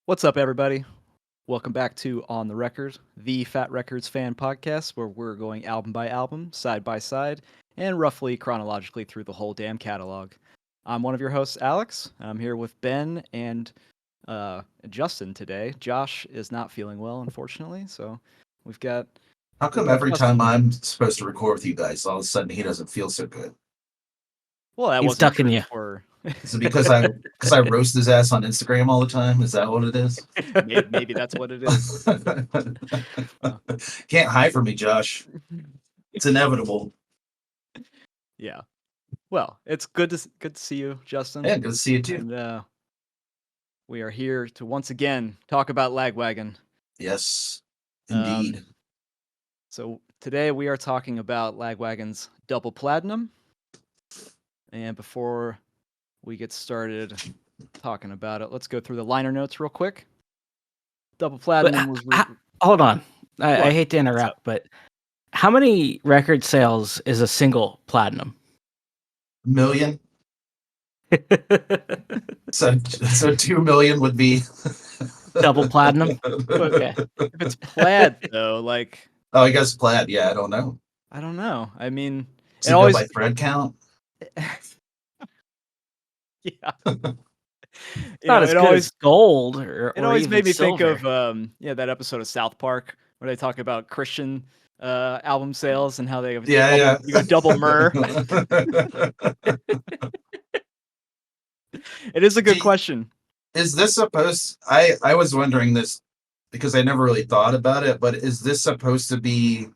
What's up, everybody? Welcome back to On the Record, the Fat Records fan podcast, where we're going album by album, side by side, and roughly chronologically through the whole damn catalog. I'm one of your hosts, Alex. I'm here with Ben and Justin today. Josh is not feeling well, unfortunately, so we've got How we've come got every time Justin. I'm supposed to record with you guys, all of a sudden he doesn't feel so good? Well, that He's wasn't ducking true you. for Is it because I roast his ass on Instagram all the time? Is that what it is? maybe that's what it is. Can't hide from me, Josh. It's inevitable. Yeah. Well, it's good to see you, Justin. Yeah, good to see you too. And we are here to once again talk about Lagwagon. Yes, indeed. So today we are talking about Lagwagon's Double Platinum. And before we get started talking about it, let's go through the liner notes real quick. Double Platinum was... Hold on. I What? hate to interrupt, but how many record sales is a single platinum? Million. So 2 million would be Double platinum? Okay. If it's plaid, though, like... Oh, I guess plaid. Yeah, I don't know. I don't know. I mean... Does it go by thread count? Yeah. It's not as good as gold or always even made me silver. think of that episode of South Park where they talk about Christian album sales and how they you go double myrrh. It is a good question. Is this supposed... I was wondering this because I never really thought about it, but is this supposed to be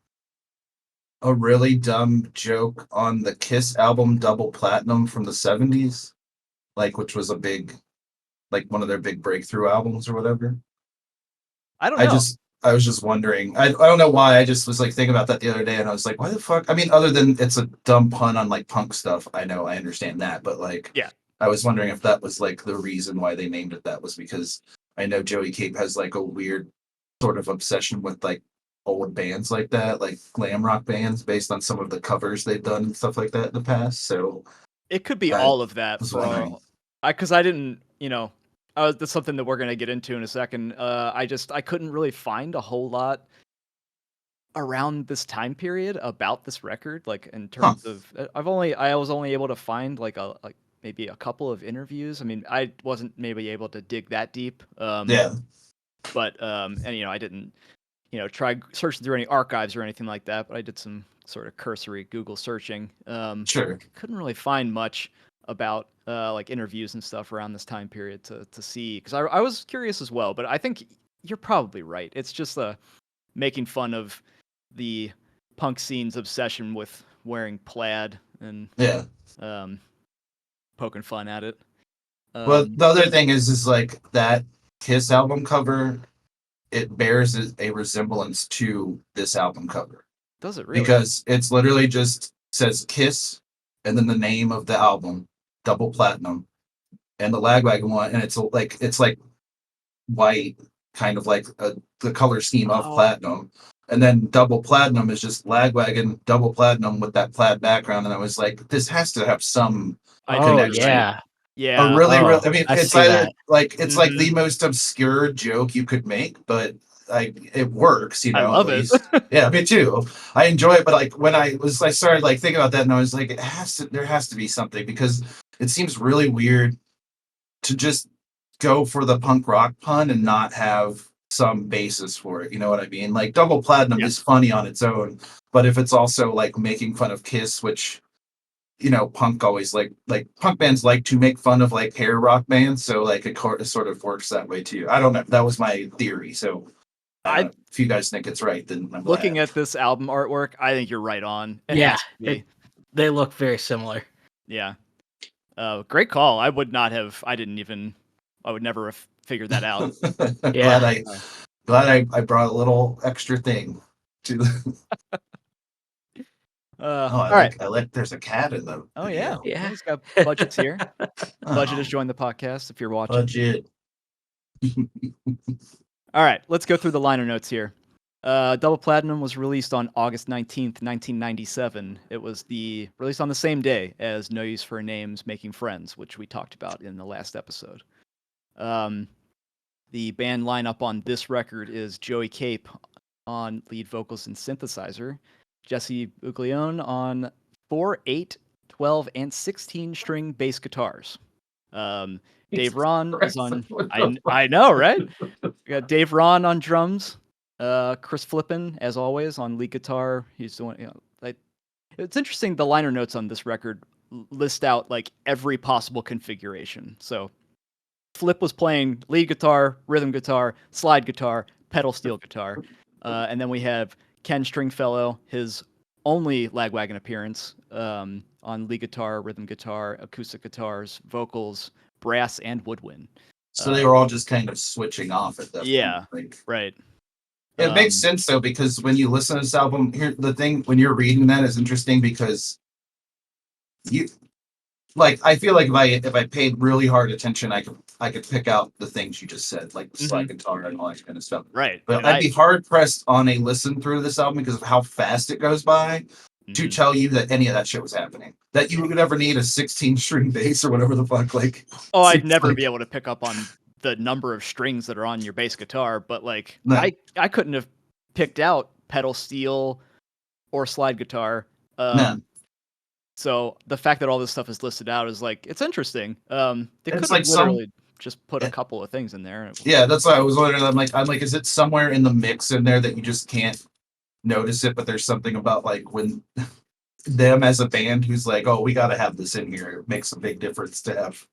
a really dumb joke on the Kiss album Double Platinum from the 70s? Like, which was a big, like one of their big breakthrough albums or whatever? I don't know. I was just wondering. I don't know why. I just was like thinking about that the other day, and I was like, why the fuck? I mean, other than it's a dumb pun on like punk stuff, I know, I understand that, but like, Yeah. I was wondering if that was like the reason why they named it that was because I know Joey Cape has like a weird sort of obsession with like old bands like that, like glam rock bands, based on some of the covers they've done and stuff like that in the past. So it could be all of that was for wondering. because I didn't, that's something that we're gonna get into in a second. I couldn't really find a whole lot around this time period about this record, like in terms of I was only able to find like maybe a couple of interviews. I mean, I wasn't maybe able to dig that deep. Yeah. But and I didn't try searching through any archives or anything like that, but I did some sort of cursory Google searching. Sure. Couldn't really find much about like interviews and stuff around this time period to see, because I was curious as well. But I think you're probably right. It's just making fun of the punk scene's obsession with wearing plaid and poking fun at it. Well, the other thing is like that Kiss album cover, it bears a resemblance to this album cover. Does it really? Because it's literally just says Kiss and then the name of the album, Double Platinum, and the Lagwagon one, and it's like white, kind of like the color scheme of platinum. And then Double Platinum is just Lagwagon Double Platinum with that plaid background, and I was like, this has to have some connection. Yeah. A really, I mean, it's either like it's like the Mm-hmm. most obscure joke you could make, but like it works, I love it. Yeah, me too. I enjoy it, but like when I started like thinking about that, and I was like, there has to be something, because it seems really weird to just go for the punk rock pun and not have some basis for it. You know what I mean? Like Double Platinum is funny on its own, but if it's also like making fun of Kiss, which punk always like punk bands like to make fun of like hair rock bands, so like it sort of works that way too. I don't know. That was my theory. So if you guys think it's right, then I'm looking at this album artwork, I think you're right on. They look very similar. Yeah. Great call. I would never have figured that out. Glad I brought a little extra thing to the all right. There's a cat in the video. Yeah. He's got Budget's here. Budget has joined the podcast if you're watching. Budget. All right, let's go through the liner notes here. Double Platinum was released on August 19th, 1997. It was released on the same day as No Use for a Name's Making Friends, which we talked about in the last episode. The band lineup on this record is Joey Cape on lead vocals and synthesizer, Jesse Buglione on 4, 8, 12, and 16 string bass guitars. Dave Ron is on. I know, right? We got Dave Ron on drums. Chris Flippin, as always, on lead guitar. He's doing. It's interesting. The liner notes on this record list out like every possible configuration. So Flip was playing lead guitar, rhythm guitar, slide guitar, pedal steel guitar, and then we have Ken Stringfellow, his only Lagwagon appearance, on lead guitar, rhythm guitar, acoustic guitars, vocals, brass, and woodwind. So they were all just kind of switching off at that Yeah, point. Like, right. it makes sense though, because when you listen to this album, here the thing when you're reading that is interesting because you like I feel like if I paid really hard attention, I could pick out the things you just said, like the slide guitar and all that kind of stuff. Right. But And I'd be hard pressed on a listen through this album because of how fast it goes by to tell you that any of that shit was happening. That you would ever need a 16 string bass or whatever the fuck. Like, oh, I'd never be able to pick up on the number of strings that are on your bass guitar, but like No. I couldn't have picked out pedal steel or slide guitar. No. So the fact that all this stuff is listed out is like it's interesting. They could It's have like literally just put a couple of things in there. Yeah, that's why I was wondering. I'm like, is it somewhere in the mix in there that you just can't notice it? But there's something about like when them as a band who's like, oh, we got to have this in here. It makes a big difference to have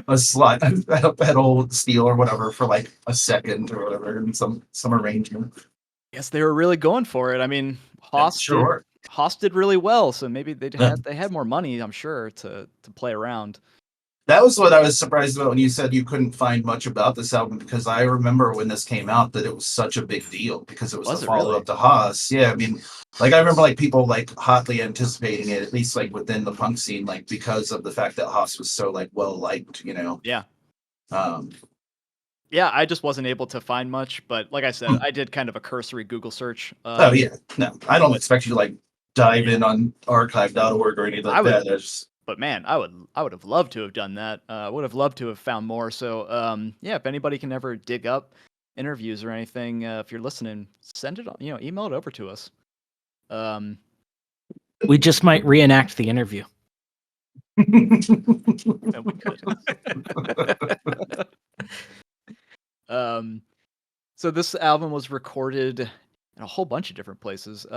a slide, a pedal steel or whatever for like a second or whatever in some arrangement. Yes, they were really going for it. I mean, Haas did really well, so maybe they had more money, I'm sure, to play around. That was what I was surprised about when you said you couldn't find much about this album, because I remember when this came out that it was such a big deal because it was a follow-up to Haas. Yeah, I mean, like I remember like people like hotly anticipating it, at least like within the punk scene, like because of the fact that Haas was so like well liked, you know. Yeah. Yeah, I just wasn't able to find much, but like I said, I did kind of a cursory Google search. Oh yeah, no, I don't expect you to like dive in on archive.org or anything like that. But man, I would have loved to have done that. I would have loved to have found more. So yeah, if anybody can ever dig up interviews or anything, if you're listening, send it. Email it over to us. We just might reenact the interview. No, we could. So this album was recorded in a whole bunch of different places.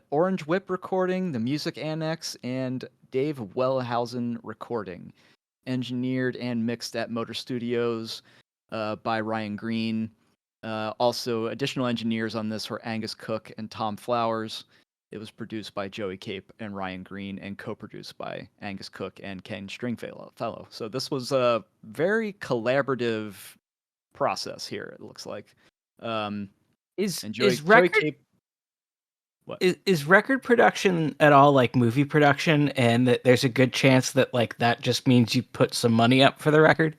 Orange Whip Recording, the Music Annex, and Dave Wellhausen Recording. Engineered and mixed at Motor Studios by Ryan Green. Also, additional engineers on this were Angus Cook and Tom Flowers. It was produced by Joey Cape and Ryan Green and co-produced by Angus Cook and Ken Stringfellow. So this was a very collaborative process here, it looks like. Is record production at all like movie production, and that there's a good chance that like that just means you put some money up for the record?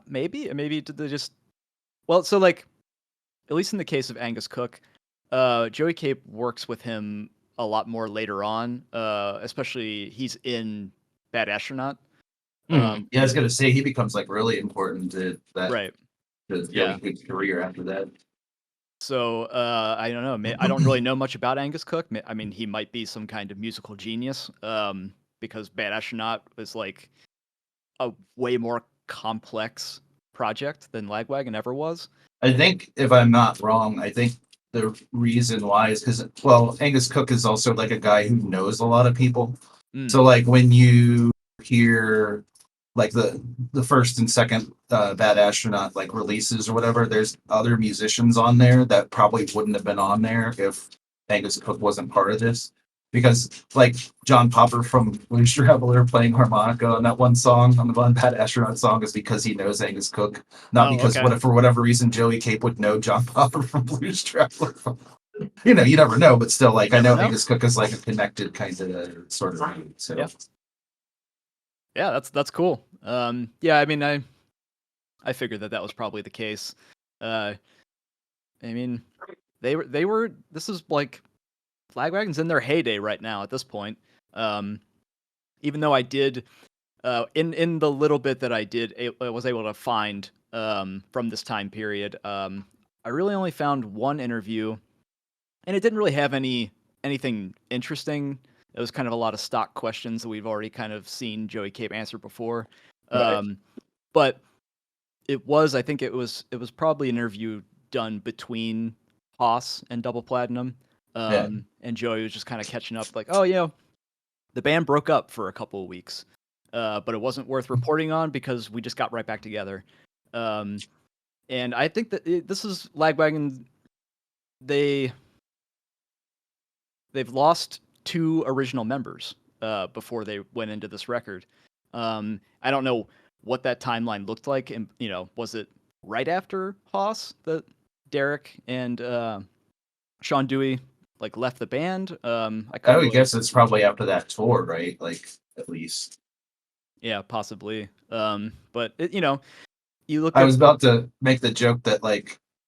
Maybe did they just so like at least in the case of Angus Cook, Joey Cape works with him a lot more later on, especially he's in Bad Astronaut. Yeah, I was gonna say he becomes like really important to that, right? To Joey Cape's career after that. So I don't know. I don't really know much about Angus Cook. I mean, he might be some kind of musical genius, because Bad Astronaut was like a way more complex project than Lagwagon ever was. I think, if I'm not wrong, I think the reason why is because, well, Angus Cook is also like a guy who knows a lot of people. So like when you hear like the first and second Bad Astronaut like releases or whatever, there's other musicians on there that probably wouldn't have been on there if Angus Cook wasn't part of this. Because like John Popper from Blues Traveler playing harmonica on that one song, on the one Bad Astronaut song, is because he knows Angus Cook, not because for whatever reason Joey Cape would know John Popper from Blues Traveler. You never know, but still, like I know Angus Cook is like a connected kind of sort of thing. So yeah, that's cool. Yeah, I mean, I figured that was probably the case. I mean, they were. This is like Lagwagon's in their heyday right now at this point. Even though I did, in the little bit that I did, I was able to find from this time period. I really only found one interview, and it didn't really have anything interesting. It was kind of a lot of stock questions that we've already kind of seen Joey Cape answer before. Right. But I think it was probably an interview done between Haas and Double Platinum. Yeah. And Joey was just kind of catching up, like, oh, the band broke up for a couple of weeks, but it wasn't worth reporting on because we just got right back together. And I think that this is Lagwagon. They've lost 2 original members before they went into this record. I don't know what that timeline looked like, and was it right after Haas that Derek and Sean Dewey left the band? I would guess it's probably after that tour, right? Like, at least. Yeah, possibly. But you look I at was about to make the joke that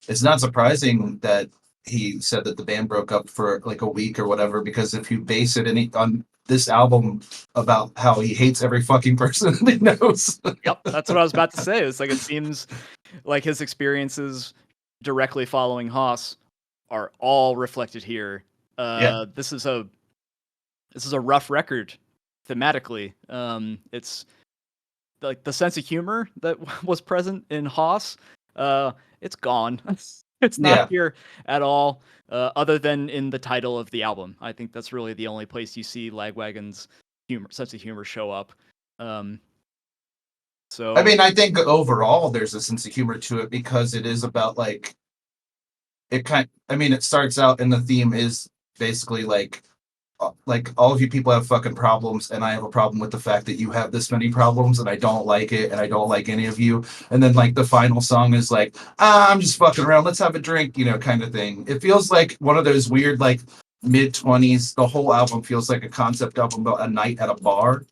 it's not surprising that he said that the band broke up for like a week or whatever, because if you base it on this album about how he hates every fucking person that he knows. Yep, that's what I was about to say. It's like it seems like his experiences directly following Haas are all reflected here. Yeah. This is a rough record thematically. It's like the sense of humor that was present in Haas. It's gone. It's not here at all, other than in the title of the album. I think that's really the only place you see Lagwagon's sense of humor show up. So I mean, I think overall there's a sense of humor to it because it is about it starts out and the theme is basically like all of you people have fucking problems and I have a problem with the fact that you have this many problems and I don't like it and I don't like any of you. And then the final song is like, I'm just fucking around, let's have a drink, kind of thing. It feels like one of those weird mid-20s, the whole album feels like a concept album about a night at a bar.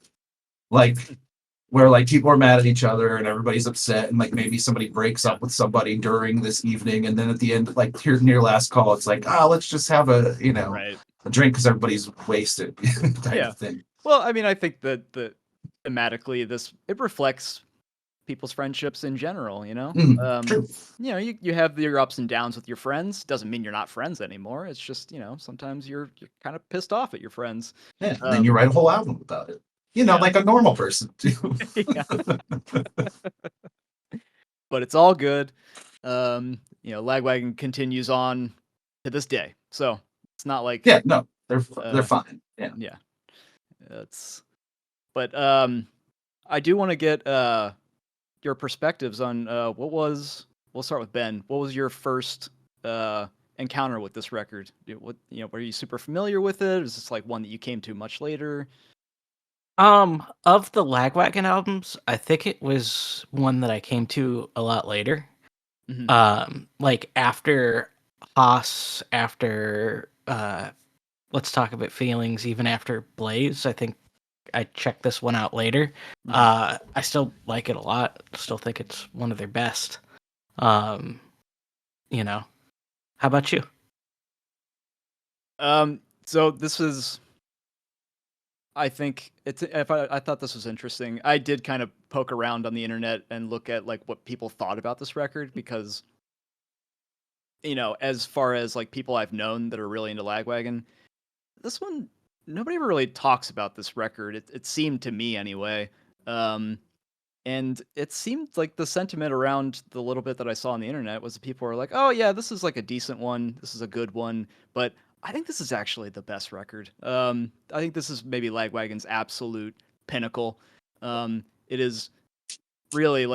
Where people are mad at each other and everybody's upset and maybe somebody breaks up with somebody during this evening, and then at the end, near last call, it's like, let's just have a right. a drink because everybody's wasted type of thing. Well, I mean, I think that thematically it reflects people's friendships in general. True. You have your ups and downs with your friends. Doesn't mean you're not friends anymore. It's just sometimes you're kind of pissed off at your friends. Yeah, and then you write a whole album about it. Like a normal person too. But it's all good. Lagwagon continues on to this day, so it's not like they're fine. Yeah. But I do want to get your perspectives on we'll start with Ben. What was your first encounter with this record? Were you super familiar with it? Is this one that you came to much later? Of the Lagwagon albums, I think it was one that I came to a lot later. Mm-hmm. After Haas, after Let's Talk About Feelings, even after Blaze, I think I checked this one out later. Mm-hmm. I still like it a lot. Still think it's one of their best. How about you? So this is, I think I thought this was interesting. I did kind of poke around on the internet and look at what people thought about this record, because as far as people I've known that are really into Lagwagon, this one, nobody ever really talks about this record. It seemed to me anyway. And it seemed like the sentiment around the little bit that I saw on the internet was that people were like, oh yeah, this is a decent one. This is a good one. But I think this is actually the best record. I think this is maybe Lagwagon's absolute pinnacle. It is really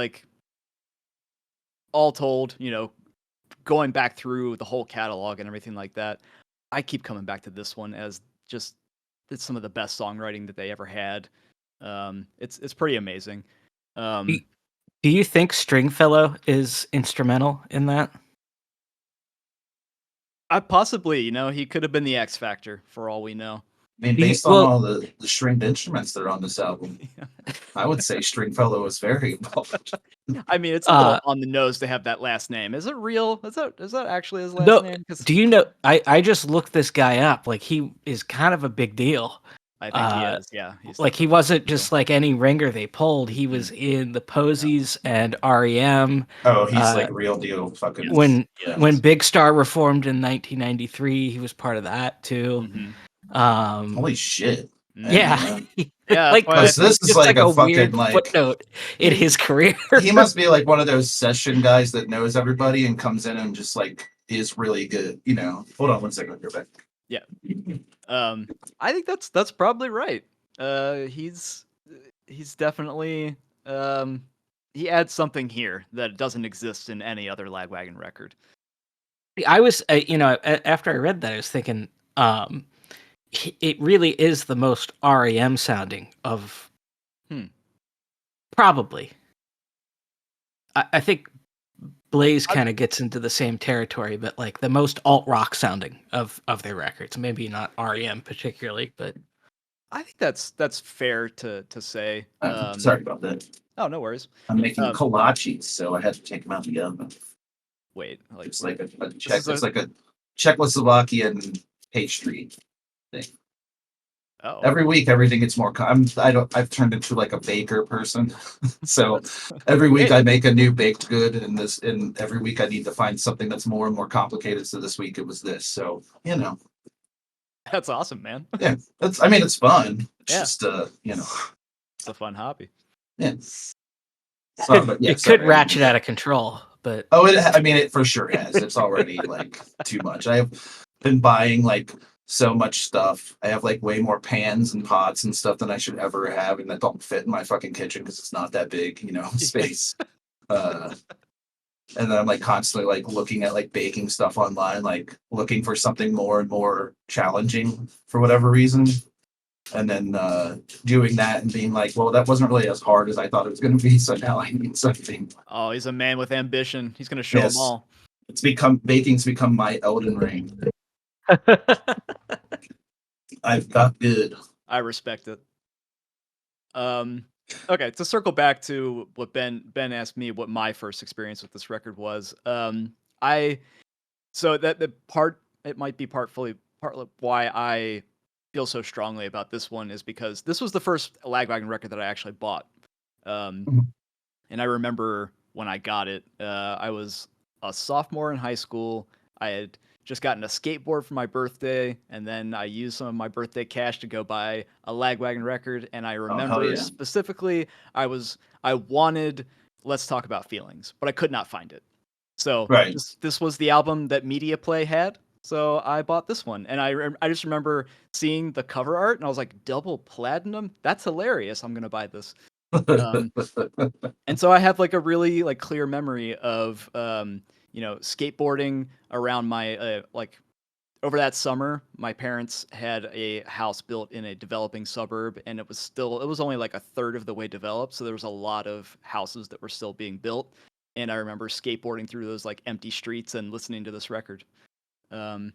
all told, going back through the whole catalog and everything like that, I keep coming back to this one as just it's some of the best songwriting that they ever had. It's pretty amazing. Do you think Stringfellow is instrumental in that? Possibly, he could have been the X Factor for all we know. I mean, based on all the stringed instruments that are on this album, I would say Stringfellow is very involved. I mean, it's a little on the nose to have that last name. Is it real? Is that actually his last name? Do you know? I just looked this guy up. He is kind of a big deal. I think he is. Yeah, he's Like he definitely wasn't just like any ringer they pulled. He was in the Posies and REM. Oh, he's like real deal fucking. When Yeah. when Big Star reformed in 1993, he was part of that too. Holy shit. Yeah, Yeah, like that's why I So this think is just like a fucking weird like footnote in his career. he must be like one of those session guys that knows everybody and comes in and just like is really good. You know. Hold on 1 second. You're back. Yeah. I think that's probably right. He's definitely he adds something here that doesn't exist in any other Lagwagon record. I was, after I read that, I was thinking, it really is the most REM sounding of, probably. I think Blaze kind of gets into the same territory, but like the most alt rock sounding of their records. Maybe not REM particularly, but I think that's fair to say. Sorry about that. Oh, no worries. I'm making kolaches, so I had to take them out of the oven. Wait, like It's like a Czech. It's like a Czechoslovakian pastry thing. Oh, Every week, everything gets more. I've turned into like a baker person. So every week I make a new baked good, and every week I need to find something that's more and more complicated. So this week it was this. So that's awesome, man. yeah, it's fun. It's Yeah. just It's a fun hobby. yeah. It could ratchet out of control. But it for sure has. It's already like too much. I've been buying like so much stuff. I have like way more pans and pots and stuff than I should ever have, and that don't fit in my fucking kitchen because it's not that big, space. And then I'm like constantly like looking at like baking stuff online, like looking for something more and more challenging for whatever reason. And then doing that and being like, well, that wasn't really as hard as I thought it was going to be. So now I need something. Oh, he's a man with ambition. He's going to show them all. Baking's become my Elden Ring. I've got good. I respect it. Okay, to circle back to what Ben asked me what my first experience with this record was. So that the part it might be partly why I feel so strongly about this one is because this was the first Lagwagon record that I actually bought. And I remember when I got it, I was a sophomore in high school. I had just gotten a skateboard for my birthday, and then I used some of my birthday cash to go buy a Lagwagon record. And I remember specifically, I wanted Let's Talk About Feelings, but I could not find it. So this was the album that Media Play had. So I bought this one, and I just remember seeing the cover art, and I was like, double platinum? That's hilarious. I'm going to buy this. And so I have like a really like clear memory of, skateboarding around my, over that summer, my parents had a house built in a developing suburb, and it was only like a third of the way developed. So there was a lot of houses that were still being built. And I remember skateboarding through those like empty streets and listening to this record. And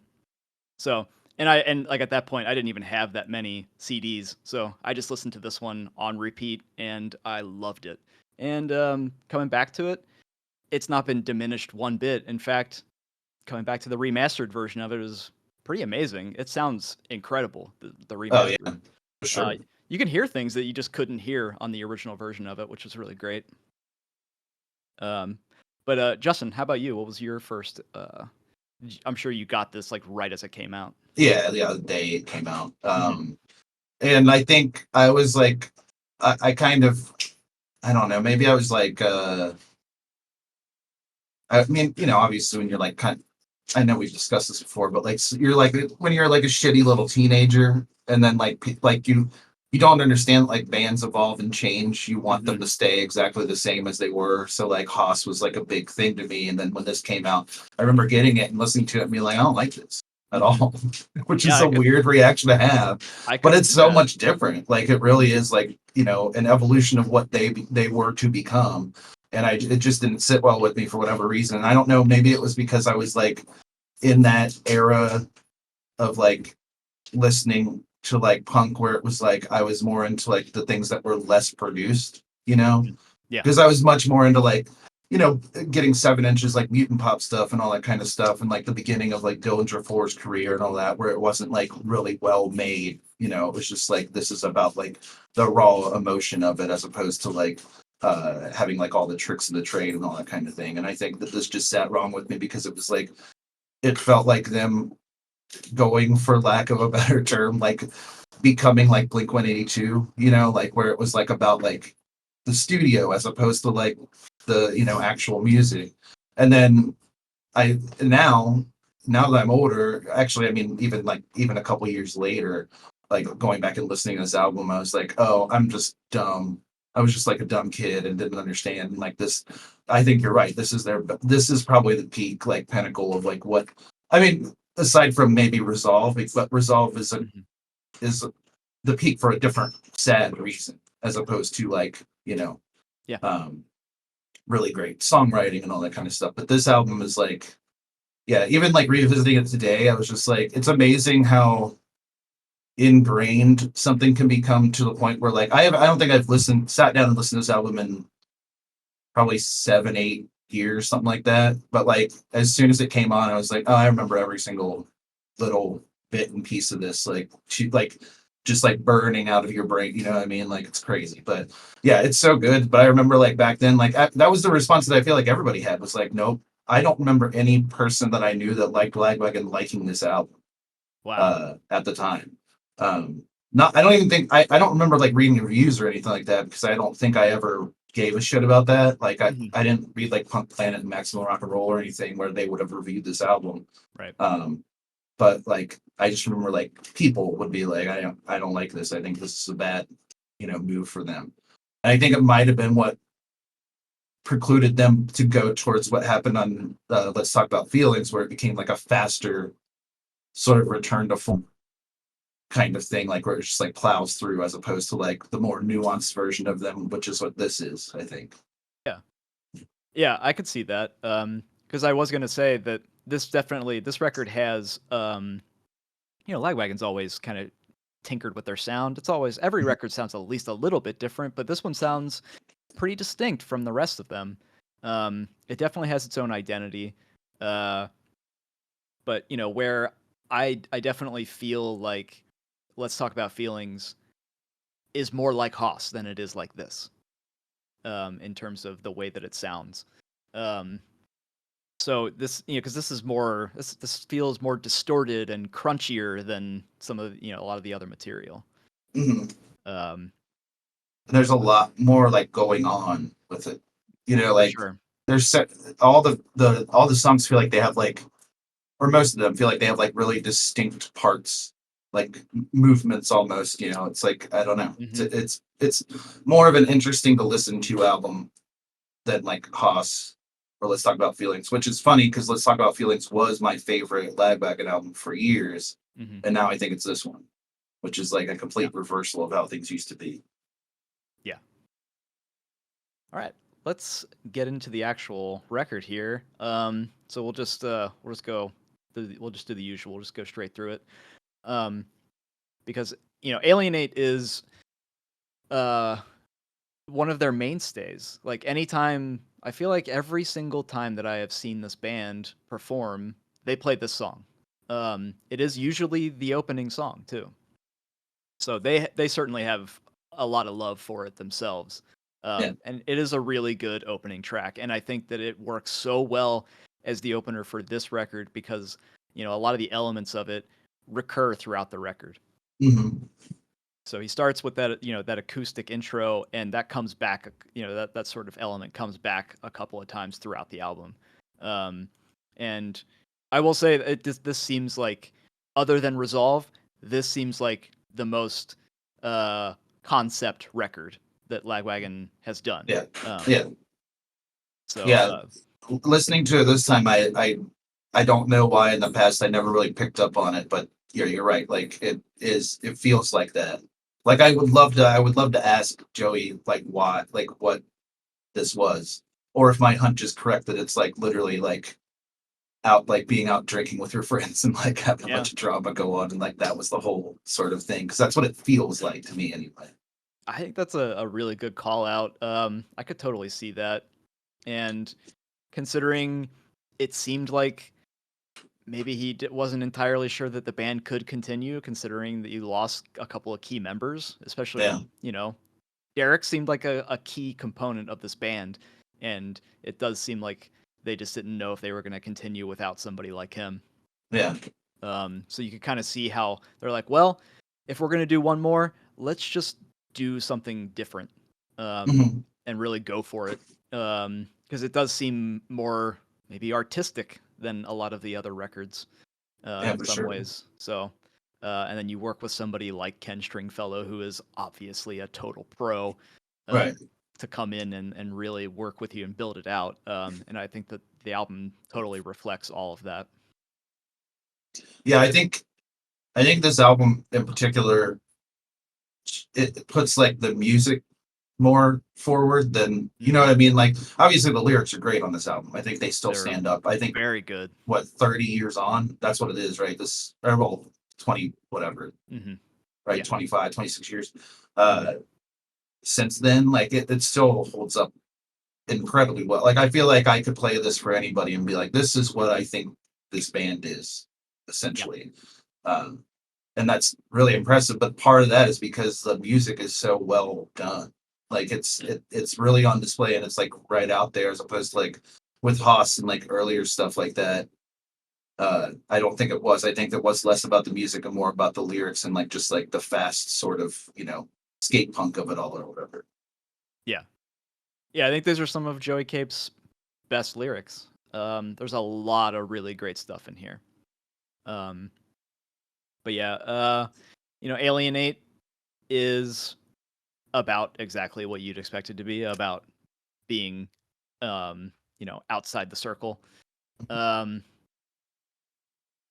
at that point I didn't even have that many CDs, so I just listened to this one on repeat and I loved it. And coming back to it, it's not been diminished one bit. In fact, coming back to the remastered version of it is pretty amazing. It sounds incredible. The remastered. Oh yeah, for sure. You can hear things that you just couldn't hear on the original version of it, which was really great. But Justin, how about you? What was your first? I'm sure you got this like right as it came out. Yeah, the day it came out. And I think I was like, I kind of, I don't know, maybe I was like, I mean, obviously when you're like I know we've discussed this before, but like you're like when you're like a shitty little teenager, and then like you don't understand like bands evolve and change. You want them to stay exactly the same as they were. So like Haas was like a big thing to me. And then when this came out, I remember getting it and listening to it and being like, I don't like this at all, which is a weird reaction to have. But it's so much different. Like it really is like, an evolution of what they were to become. And it just didn't sit well with me for whatever reason. And I don't know, maybe it was because I was like in that era of like listening to like punk where it was like I was more into like the things that were less produced, Yeah, because I was much more into like you know, getting 7 inches like mutant pop stuff and all that kind of stuff, and like the beginning of like Dillinger 4's career and all that, where it wasn't like really well made. You know, it was just like this is about like the raw emotion of it as opposed to like having like all the tricks of the trade and all that kind of thing. And I think that this just sat wrong with me because it was like it felt like them going, for lack of a better term, like becoming like Blink 182, you know, like where it was like about like the studio as opposed to like the, you know, actual music. And then I now that I'm older, actually, I mean, even a couple years later, like going back and listening to this album, I was like, oh, I'm just dumb. I was just like a dumb kid and didn't understand. And like this, I think you're right. This is probably the peak, like pinnacle of like what I mean, aside from maybe Resolve, but Resolve Mhm. is the peak for a different sad reason, as opposed to like, you know, Yeah. really great songwriting and all that kind of stuff. But this album is like, yeah, even like revisiting it today, I was just like, it's amazing how ingrained something can become to the point where like I don't think I've sat down and listened to this album in probably 7, 8 years, something like that. But like as soon as it came on, I was like, oh, I remember every single little bit and piece of this. Like like just like burning out of your brain, you know what I mean? Like it's crazy. But yeah, it's so good. But I remember like back then, like that was the response that I feel like everybody had was like, nope. I don't remember any person that I knew that liked Lagwagon liking this album Wow. at the time. Not I don't even think I don't remember like reading reviews or anything like that because I don't think I ever gave a shit about that. Like Mhm. I didn't read like Punk Planet and Maximum Rock and Roll or anything where they would have reviewed this album. Right. But like I just remember like people would be like, I don't like this. I think this is a bad, you know, move for them. And I think it might have been what precluded them to go towards what happened on Let's Talk About Feelings, where it became like a faster sort of return to form kind of thing, like where it just like plows through as opposed to like the more nuanced version of them, which is what this is, I think. Yeah. Yeah, I could see that. Because I was gonna say that this record has Lagwagon's always kind of tinkered with their sound. It's always every Mhm. record sounds at least a little bit different, but this one sounds pretty distinct from the rest of them. It definitely has its own identity. Uh, but where I definitely feel like Let's Talk About Feelings is more like Haas than it is like this. In terms of the way that it sounds. Um, so this, because this feels more distorted and crunchier than some of a lot of the other material. Mhm. Um, There's a lot more like going on with it, you know, for like sure. there's all the songs feel like they have like, or most of them feel like they have like really distinct parts, like movements almost, you know. It's like I don't know, Hmm. it's more of an interesting to listen to album than like Haas or Let's Talk About Feelings, which is funny because Let's Talk About Feelings was my favorite Lagwagon album for years, Hmm. and now I think it's this one, which is like a Yeah. complete reversal of how things used to be. Yeah. All right. Let's get into the actual record here. So we'll just go. We'll just do the usual. We'll just go straight through it. Um, because Alienate is uh one of their mainstays. Like anytime, I feel like every single time that I have seen this band perform, they played this song. It is usually the opening song too. So they certainly have a lot of love for it themselves. Yeah. And it is a really good opening track, and I think that it works so well as the opener for this record because a lot of the elements of it recur throughout the record. Hmm. So he starts with that, that acoustic intro, and that comes back, that sort of element comes back a couple of times throughout the album. Um, and I will say that this seems like, other than Resolve, this seems like the most concept record that Lagwagon has done. Yeah. Um, Yeah. so Yeah. Listening to it this time, I don't know why in the past I never really picked up on it, but yeah, you're right. Like it feels like that. Like I would love to ask Joey like what this was, or if my hunch is correct that it's like literally like out like being out drinking with your friends and like having a yeah, bunch of drama go on and like that was the whole sort of thing because that's what it feels like to me anyway. I think that's a really good call out. I could totally see that. And considering it seemed like maybe he wasn't entirely sure that the band could continue, considering that you lost a couple of key members, Yeah. especially, Derek seemed like a key component of this band. And it does seem like they just didn't know if they were going to continue without somebody like him. Yeah. So you could kind of see how they're like, well, if we're going to do one more, let's just do something different Mhm. and really go for it. Because it does seem more maybe artistic than a lot of the other records Yeah, in for some sure. ways. So, and then you work with somebody like Ken Stringfellow, who is obviously a total pro, Right. to come in and really work with you and build it out. And I think that the album totally reflects all of that. Yeah, I think this album in particular, it puts like the music more forward than, you know what I mean? Like, obviously the lyrics are great on this album. I think they still They're stand up. I think very good. what, 30 years on, that's what it is, right? This, or well, 20 whatever, Mm-hmm. right? Yeah. 25, 26 years since then, like it still holds up incredibly well. Like, I feel like I could play this for anybody and be like, this is what I think this band is, essentially. um and that's really impressive, but part of that is because the music is so well done. Like, it's really on display, and it's like right out there, as opposed to like with Haas and like earlier stuff like that. I don't think it was. I think it was less about the music and more about the lyrics and like just like the fast sort of, skate punk of it all or whatever. Yeah, I think these are some of Joey Cape's best lyrics. There's a lot of really great stuff in here. Um, but yeah, Alienate is about exactly what you'd expect it to be, about being, outside the circle. Um,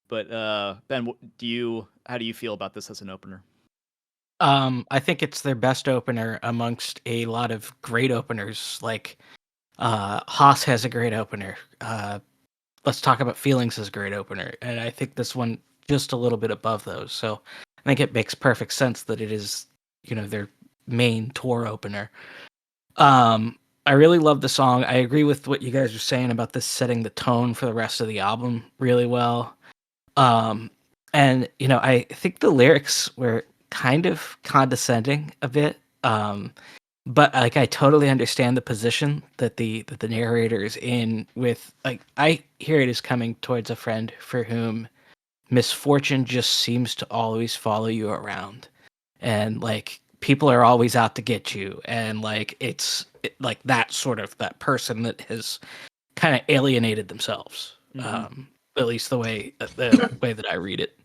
but Ben, how do you feel about this as an opener? I think it's their best opener amongst a lot of great openers. Like Haas has a great opener. Let's Talk About Feelings is a great opener, and I think this one just a little bit above those. So I think it makes perfect sense that it is, their main tour opener. I really love the song. I agree with what you guys are saying about this setting the tone for the rest of the album really well. And I think the lyrics were kind of condescending a bit. But like I totally understand the position that the narrator is in with, like, I hear it as coming towards a friend for whom misfortune just seems to always follow you around. And like people are always out to get you, and like like that sort of that person that has kind of alienated themselves. At least the way that I read it.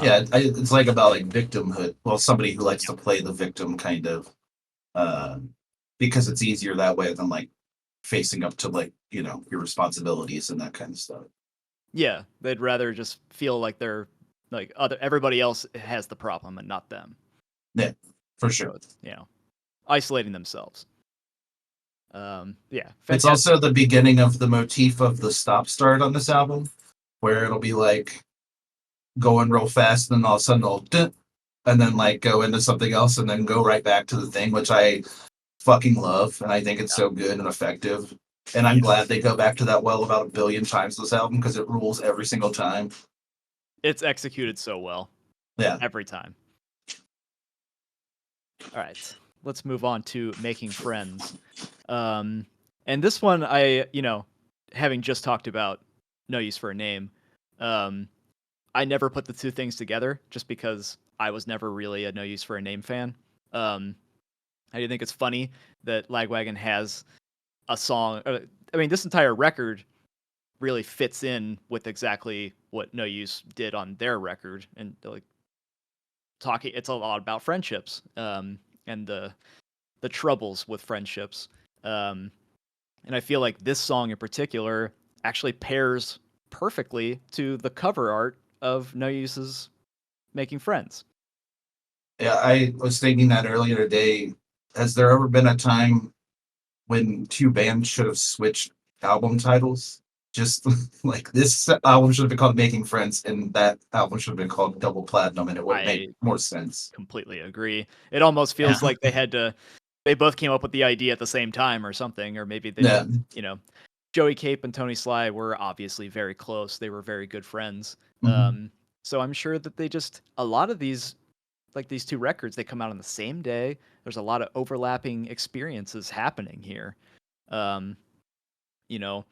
Yeah, it's like about like victimhood. Well, somebody who likes to play the victim, kind of, uh, because it's easier that way than like facing up to like your responsibilities and that kind of stuff. Yeah, they'd rather just feel like they're like everybody else has the problem and not them. Yeah, for So sure. it's, isolating themselves. Yeah, fantastic. It's also the beginning of the motif of the stop start on this album, where it'll be like going real fast, and then all of a sudden it'll and then like go into something else and then go right back to the thing, which I fucking love, and I think it's so good and effective. And I'm glad they go back to that well about 1 billion times this album, because it rules every single time. It's executed so well. Yeah. Every time. All right. Let's move on to Making Friends. And this one, having just talked about No Use for a Name, I never put the two things together just because I was never really a No Use for a Name fan. I do think it's funny that Lagwagon has a song. This entire record really fits in with exactly what No Use did on their record, and like talking, it's a lot about friendships, and the troubles with friendships. And I feel like this song in particular actually pairs perfectly to the cover art of No Use's Making Friends. Yeah, I was thinking that earlier today. Has there ever been a time when two bands should have switched album titles? Just like this album should have been called Making Friends, and that album should have been called Double Platinum, and it would make more sense. Completely agree. It almost feels like they had to they both came up with the idea at the same time or something, or maybe they, Yeah. Joey Cape and Tony Sly were obviously very close. They were very good friends. Mhm. So I'm sure that a lot of these, like these two records, they come out on the same day. There's a lot of overlapping experiences happening here. Um, you know,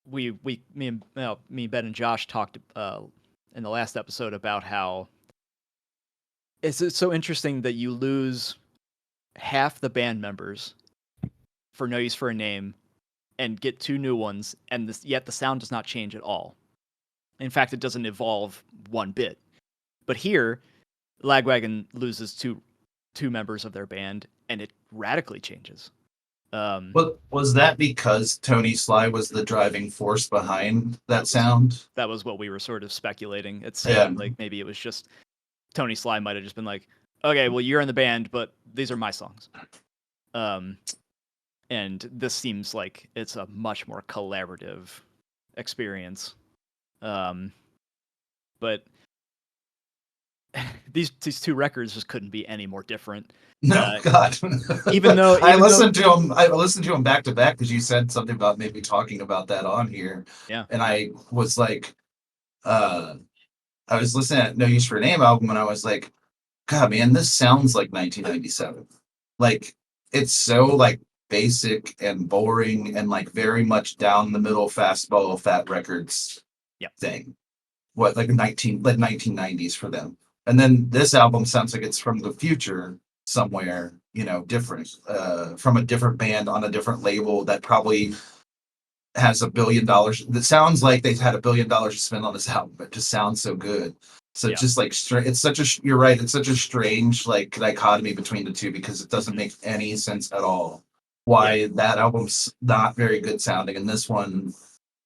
me and Ben and Josh talked in the last episode about how it's so interesting that you lose half the band members for No Use for a Name and get two new ones, and yet the sound does not change at all. In fact, it doesn't evolve one bit. But here, Lagwagon loses two members of their band, and it radically changes. But was that because Tony Sly was the driving force behind that sound? That was what we were sort of speculating. It seemed Yeah. like maybe it was just Tony Sly might have just been like, okay, well, you're in the band, but these are my songs. And this seems like it's a much more collaborative experience. But these two records just couldn't be any more different. No, God. Even though I listened to them back to back because you said something about maybe talking about that on here. Yeah. And I was like, I was listening at No Use for a Name album, and I was like, God, man, this sounds like 1997. Like, it's so like basic and boring and like very much down the middle fastball Fat Records thing. What, like 1990s for them. And then this album sounds like it's from the future somewhere, different, from a different band on a different label that probably has $1 billion. It sounds like they've had $1 billion to spend on this album. It just sounds so good. So just like it's such a you're right. It's such a strange like dichotomy between the two because it doesn't make any sense at all. Why that album's not very good sounding and this one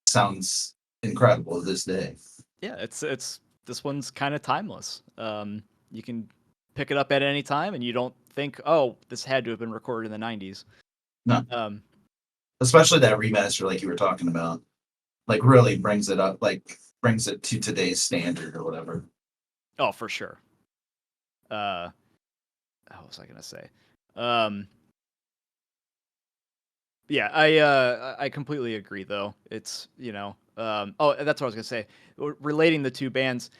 sounds incredible to this day. Yeah, it's this one's kind of timeless. You can pick it up at any time, and you don't think, oh, this had to have been recorded in the '90s. No, especially that remaster, like you were talking about, like really brings it up, like brings it to today's standard or whatever. Oh, for sure. What was I gonna say? Yeah, I completely agree. Though it's oh, that's what I was gonna say. Relating the two bands,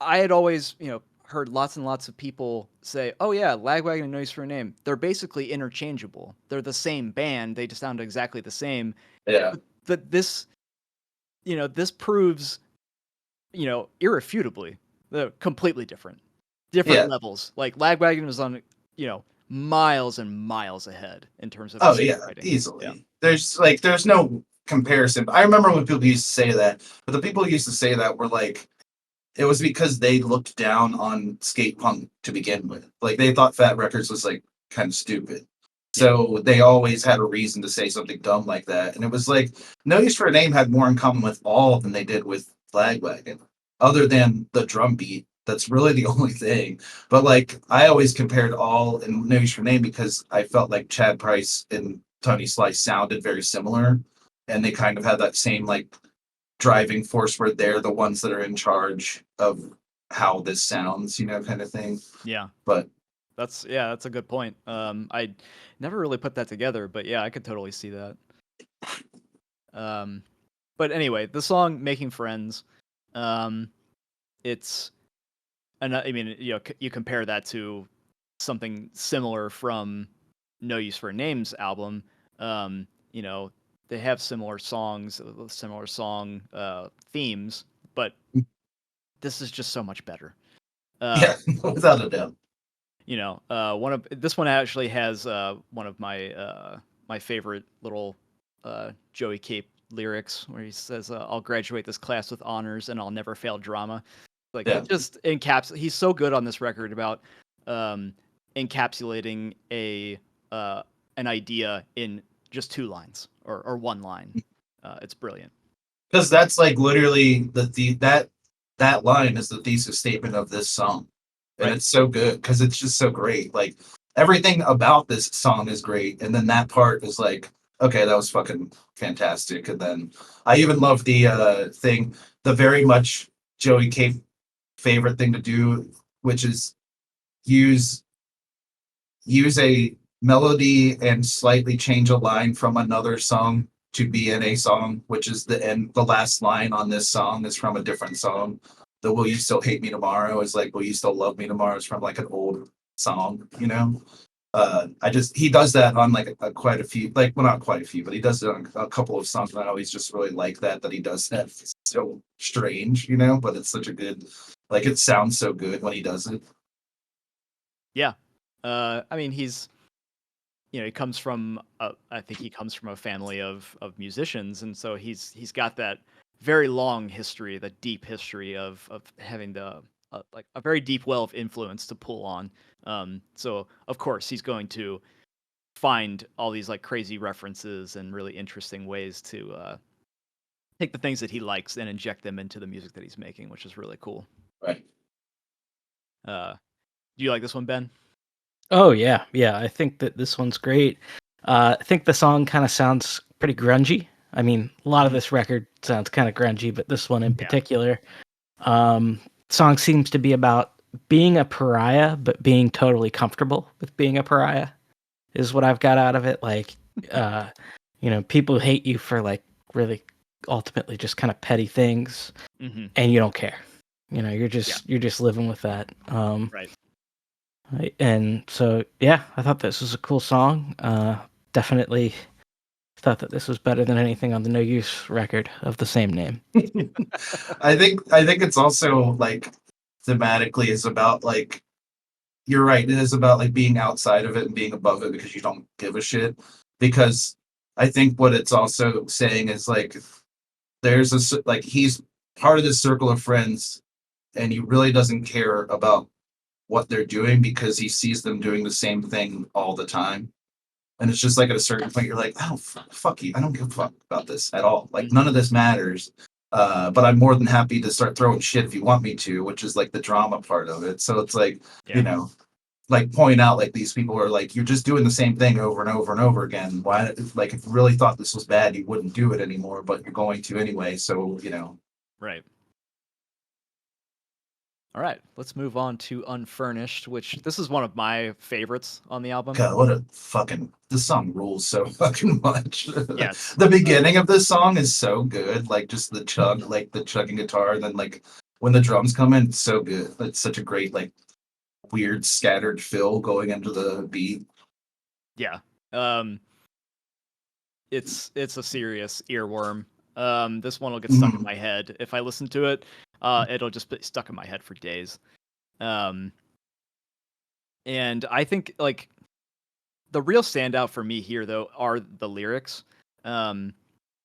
I had always heard lots and lots of people say, "Oh yeah, Lagwagon and No Use for a Name, they're basically interchangeable. They're the same band. They just sound exactly the same." Yeah. But this, this proves, irrefutably, they're completely different levels. Like Lagwagon was on, miles and miles ahead in terms of writing. Easily. Yeah. There's no comparison. I remember when people used to say that, but the people who used to say that were like, it was because they looked down on skate punk to begin with. Like they thought Fat Records was like kind of stupid. So they always had a reason to say something dumb like that. And it was like, No Use for a Name had more in common with all than they did with Lagwagon, other than the drum beat. That's really the only thing. But like, I always compared all in No Use for a Name because I felt like Chad Price and Tony Slice sounded very similar. And they kind of had that same like driving force where they're the ones that are in charge of how this sounds, kind of thing. Yeah. But that's a good point. I never really put that together, but yeah, I could totally see that. But anyway, the song "Making Friends," it's, and I mean, you compare that to something similar from No Use for a Name's album. They have similar songs, similar song themes, but this is just so much better. Yeah, without a doubt. This one actually has one of my favorite little Joey Cape lyrics where he says, "I'll graduate this class with honors and I'll never fail drama." Like it just he's so good on this record about encapsulating an idea in just two lines or one line. It's brilliant. Because that's like literally that line is the thesis statement of this song. And It's so good because it's just so great. Like everything about this song is great. And then that part is like, okay, that was fucking fantastic. And then I even love the thing, the very much Joey Cape favorite thing to do, which is use use a melody and slightly change a line from another song to be in a song, which is the last line on this song is from a different song. The Will You Still Hate Me Tomorrow is like Will You Still Love Me Tomorrow is from like an old song, you know? He does that on like quite a few, like, well, not quite a few, but he does it on a couple of songs. And I always just really like that he does that. It's so strange, you know, but it's such a good, like, it sounds so good when he does it. Yeah. I mean, he's, he comes from, I think he comes from a family of musicians. And so he's got that very long history, the deep history of having like a very deep well of influence to pull on. So of course he's going to find all these like crazy references and really interesting ways to take the things that he likes and inject them into the music that he's making, which is really cool. Right. Do you like this one, Ben? Oh yeah, yeah. I think that this one's great. I think the song kind of sounds pretty grungy. I mean, a lot of this record sounds kind of grungy, but this one in particular, song seems to be about being a pariah, but being totally comfortable with being a pariah, is what I've got out of it. Like, people hate you for like really ultimately just kind of petty things, and you don't care. You're just living with that. Right. And so, yeah, I thought this was a cool song. Definitely thought that this was better than anything on the No Use record of the same name. I think it's also like thematically is about like, you're right, it is about like being outside of it and being above it because you don't give a shit. Because I think what it's also saying is like there's like he's part of this circle of friends and he really doesn't care about what they're doing because he sees them doing the same thing all the time. And it's just like at a certain point, you're like, oh, fuck you. I don't give a fuck about this at all. Like, none of this matters. But I'm more than happy to start throwing shit if you want me to, which is like the drama part of it. So it's like, like point out like these people are like, you're just doing the same thing over and over and over again. Why, like, if you really thought this was bad, you wouldn't do it anymore, but you're going to anyway. So, Right. All right, let's move on to Unfurnished, which this is one of my favorites on the album. God, this song rules so fucking much. Yes. The beginning of this song is so good. Like just the chugging guitar, and then like when the drums come in, it's so good. It's such a great, like, weird scattered fill going into the beat. Yeah. It's a serious earworm. This one will get stuck in my head. If I listen to it, it'll just be stuck in my head for days. And I think like the real standout for me here though are the lyrics.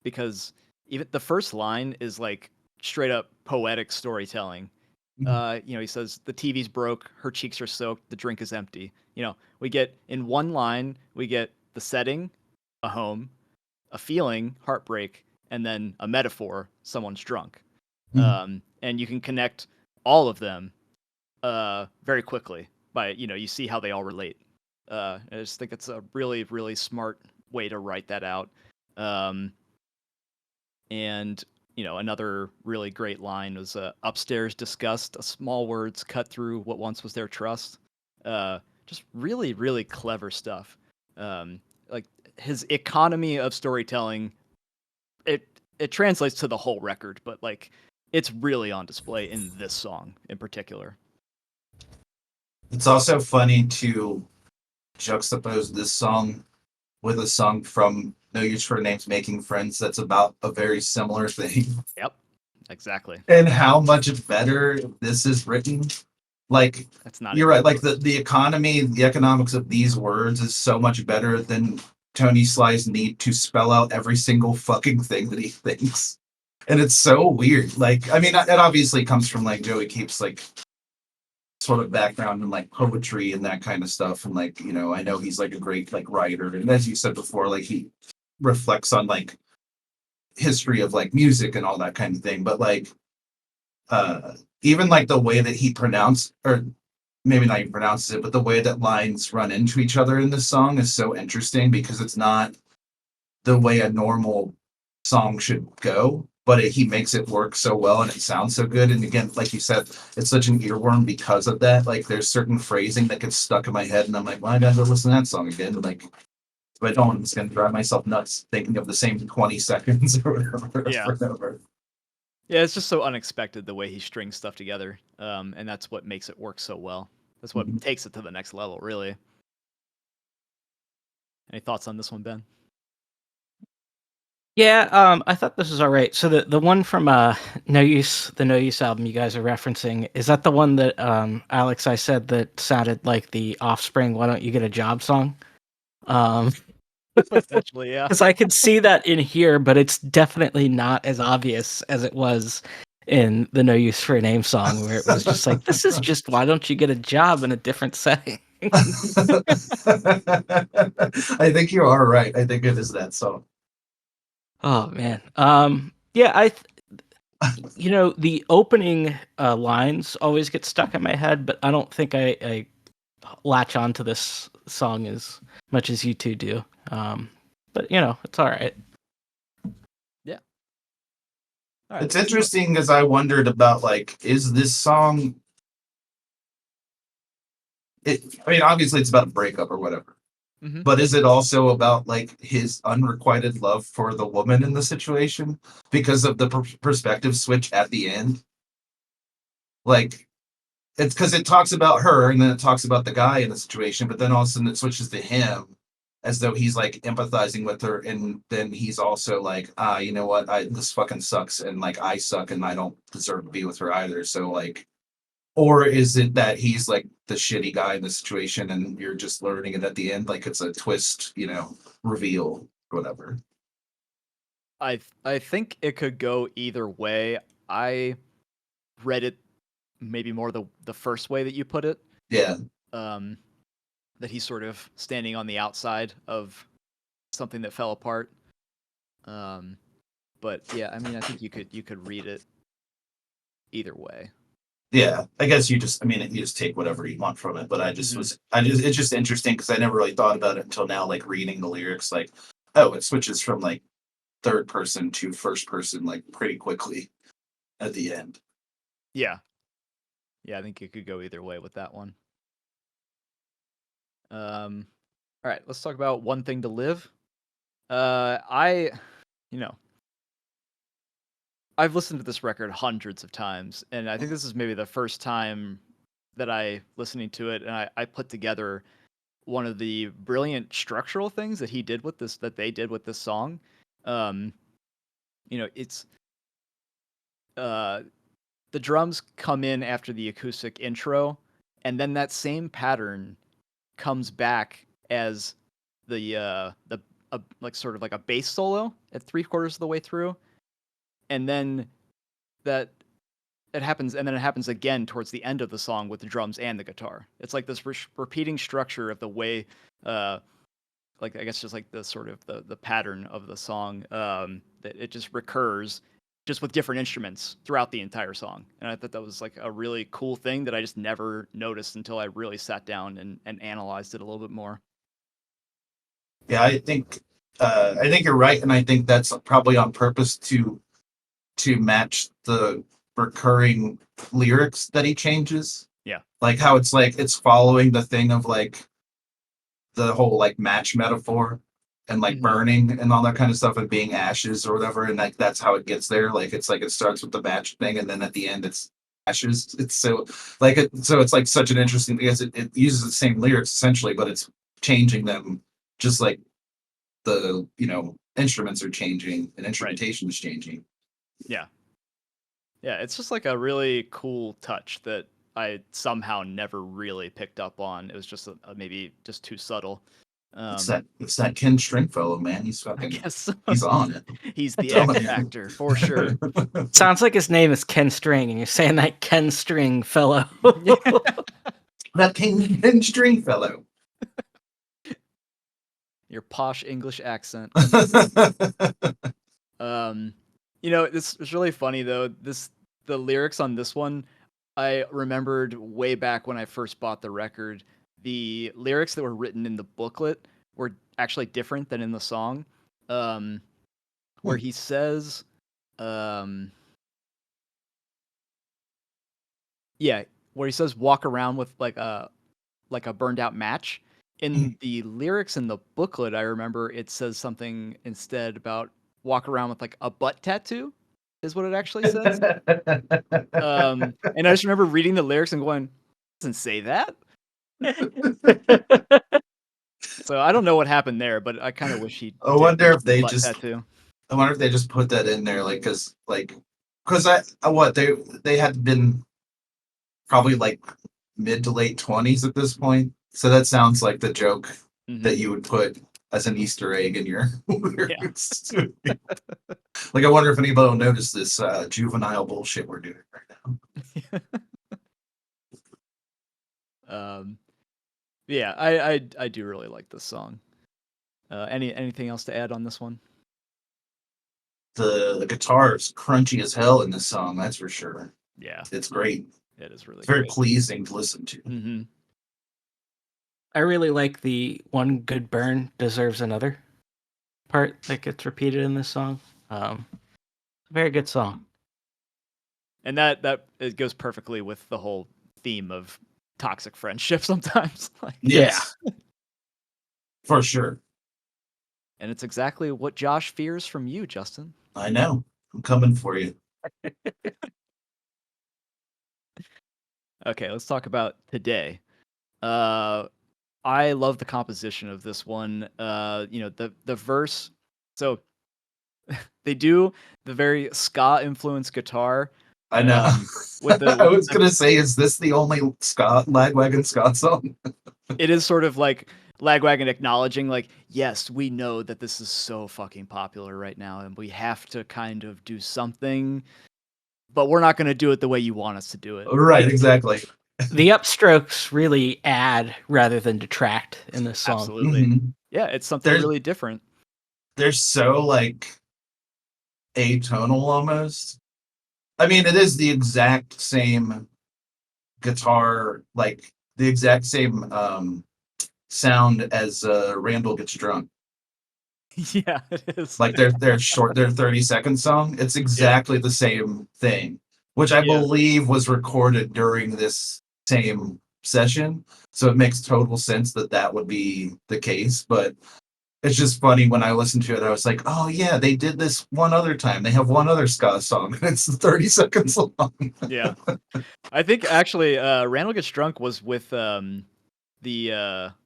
Because even the first line is like straight up poetic storytelling. He says the TV's broke, her cheeks are soaked, the drink is empty. We get in one line, we get the setting, a home, a feeling, heartbreak, and then a metaphor, someone's drunk. And you can connect all of them very quickly by, you see how they all relate. I just think it's a really, really smart way to write that out. And, another really great line was upstairs disgust, a small words cut through what once was their trust. Just really, really clever stuff. Like his economy of storytelling, it translates to the whole record, but like it's really on display in this song in particular. It's also funny to juxtapose this song with a song from No Use for Names, Making Friends, that's about a very similar thing. Yep, exactly. And how much better this is written. Like, that's not you're right. Like the economy, the economics of these words is so much better than Tony Sly's need to spell out every single fucking thing that he thinks. And it's so weird. Like, I mean, it obviously comes from like Joey Cape's like sort of background in like poetry and that kind of stuff. And like, I know he's like a great like writer. And as you said before, like he reflects on like history of like music and all that kind of thing. But like, even like the way that he pronounced, or maybe not even pronounces it, but the way that lines run into each other in this song is so interesting because it's not the way a normal song should go. but he makes it work so well and it sounds so good. And again, like you said, it's such an earworm because of that. Like there's certain phrasing that gets stuck in my head, and I'm like, why did I go listen to that song again? And like, if I don't, I'm just gonna drive myself nuts thinking of the same 20 seconds or whatever Yeah. over and over. Yeah, it's just so unexpected the way he strings stuff together, and that's what makes it work so well. That's what takes it to the next level, really. Any thoughts on this one, Ben? Yeah, I thought this was all right. So the one from No Use, the No Use album you guys are referencing, is that the one that Alex, I said that sounded like the Offspring "Why Don't You Get a Job" song? Potentially, yeah. Because I could see that in here, but it's definitely not as obvious as it was in the No Use for a Name song, where it was just like, this is just "Why Don't You Get a Job" in a different setting. I think you are right. I think it is that song. Oh man. Yeah, the opening lines always get stuck in my head, but I don't think I latch onto this song as much as you two do. But it's all right. Yeah. All right, It's interesting because I wondered about like, is this song? I mean, obviously it's about a breakup or whatever, but is it also about like his unrequited love for the woman in the situation because of the perspective switch at the end? Like, it's because it talks about her and then it talks about the guy in the situation, but then all of a sudden it switches to him as though he's like empathizing with her, and then he's also like, you know what, this fucking sucks, and like I suck, and I don't deserve to be with her either. So like, or is it that he's like the shitty guy in the situation, and you're just learning it at the end, like it's a twist, reveal, whatever. I think it could go either way. I read it maybe more the first way that you put it. Yeah. That he's sort of standing on the outside of something that fell apart. But yeah, I mean, I think you could read it either way. Yeah, I guess you just take whatever you want from it. But it's just interesting because I never really thought about it until now, like reading the lyrics, like, oh, it switches from like third person to first person, like pretty quickly at the end. Yeah. Yeah, I think it could go either way with that one. All right, let's talk about One Thing to Live. I've listened to this record hundreds of times, and I think this is maybe the first time that I listening to it, and I put together one of the brilliant structural things that they did with this song. It's the drums come in after the acoustic intro, and then that same pattern comes back as like sort of like a bass solo at 3/4 of the way through, and then that it happens, and then it happens again towards the end of the song with the drums and the guitar. It's like this repeating structure of the way, like I guess just like the sort of the pattern of the song, that it just recurs, just with different instruments throughout the entire song. And I thought that was like a really cool thing that I just never noticed until I really sat down and analyzed it a little bit more. Yeah, I think you're right, and I think that's probably on purpose to match the recurring lyrics that he changes. Yeah. Like how it's following the thing of like the whole like match metaphor and like burning and all that kind of stuff and being ashes or whatever, and like that's how it gets there. Like it's like it starts with the match thing and then at the end it's ashes. It's so like it's like such an interesting, because it uses the same lyrics essentially, but it's changing them just like the instruments are changing and instrumentation is changing. Yeah. Yeah, it's just like a really cool touch that I somehow never really picked up on. It was just maybe just too subtle. It's that Ken Stringfellow, man. He's I fucking guess so. he's on it. He's the X factor for sure. Sounds like his name is Ken String, and you're saying that Ken String fellow. That Ken Stringfellow. Your posh English accent. This was really funny though. The lyrics on this one, I remembered way back when I first bought the record. The lyrics that were written in the booklet were actually different than in the song. Where he says, um, yeah, where he says walk around with like a burned out match. In the lyrics in the booklet, I remember it says something instead about walk around with like a butt tattoo, is what it actually says. And I just remember reading the lyrics and going, doesn't say that. So I don't know what happened there, but I kind of wish he I did wonder if mention the they butt just tattoo. I wonder if they just put that in there, like, because what they had been probably like mid to late 20s at this point. So that sounds like the joke that you would put as an Easter egg in your lyrics. Like, I wonder if anybody will notice this juvenile bullshit we're doing right now. Yeah, I do really like this song. Anything else to add on this one? The guitar is crunchy as hell in this song, that's for sure. Yeah, it's great. it is really It's very good. pleasing to listen to. Mm-hmm. I really like the one good burn deserves another part that gets repeated in this song. Very good song. And that it goes perfectly with the whole theme of toxic friendship sometimes. Like, Yes. For sure. And it's exactly what Josh fears from you, Justin. I know. I'm coming for you. Okay, let's talk about today. I love the composition of this one. The verse. So they do the very ska influenced guitar. I know. I was gonna say, is this the only Lagwagon ska song? It is sort of like Lagwagon acknowledging, like, yes, we know that this is so fucking popular right now, and we have to kind of do something, but we're not going to do it the way you want us to do it. Right, exactly. The upstrokes really add rather than detract in this song. Absolutely. Mm-hmm. Yeah, it's something really different. They're so, like, atonal almost. I mean, it is the exact same guitar, like, the exact same sound as Randall Gets Drunk. Yeah, it is. Like, their 30-second song, it's exactly the same thing, which I believe was recorded during this same session, so it makes total sense that would be the case. But it's just funny when I listened to it, I was like, oh yeah, they did this one other time. They have one other ska song, and it's 30 seconds long. Yeah. I think actually Randall Gets Drunk was with the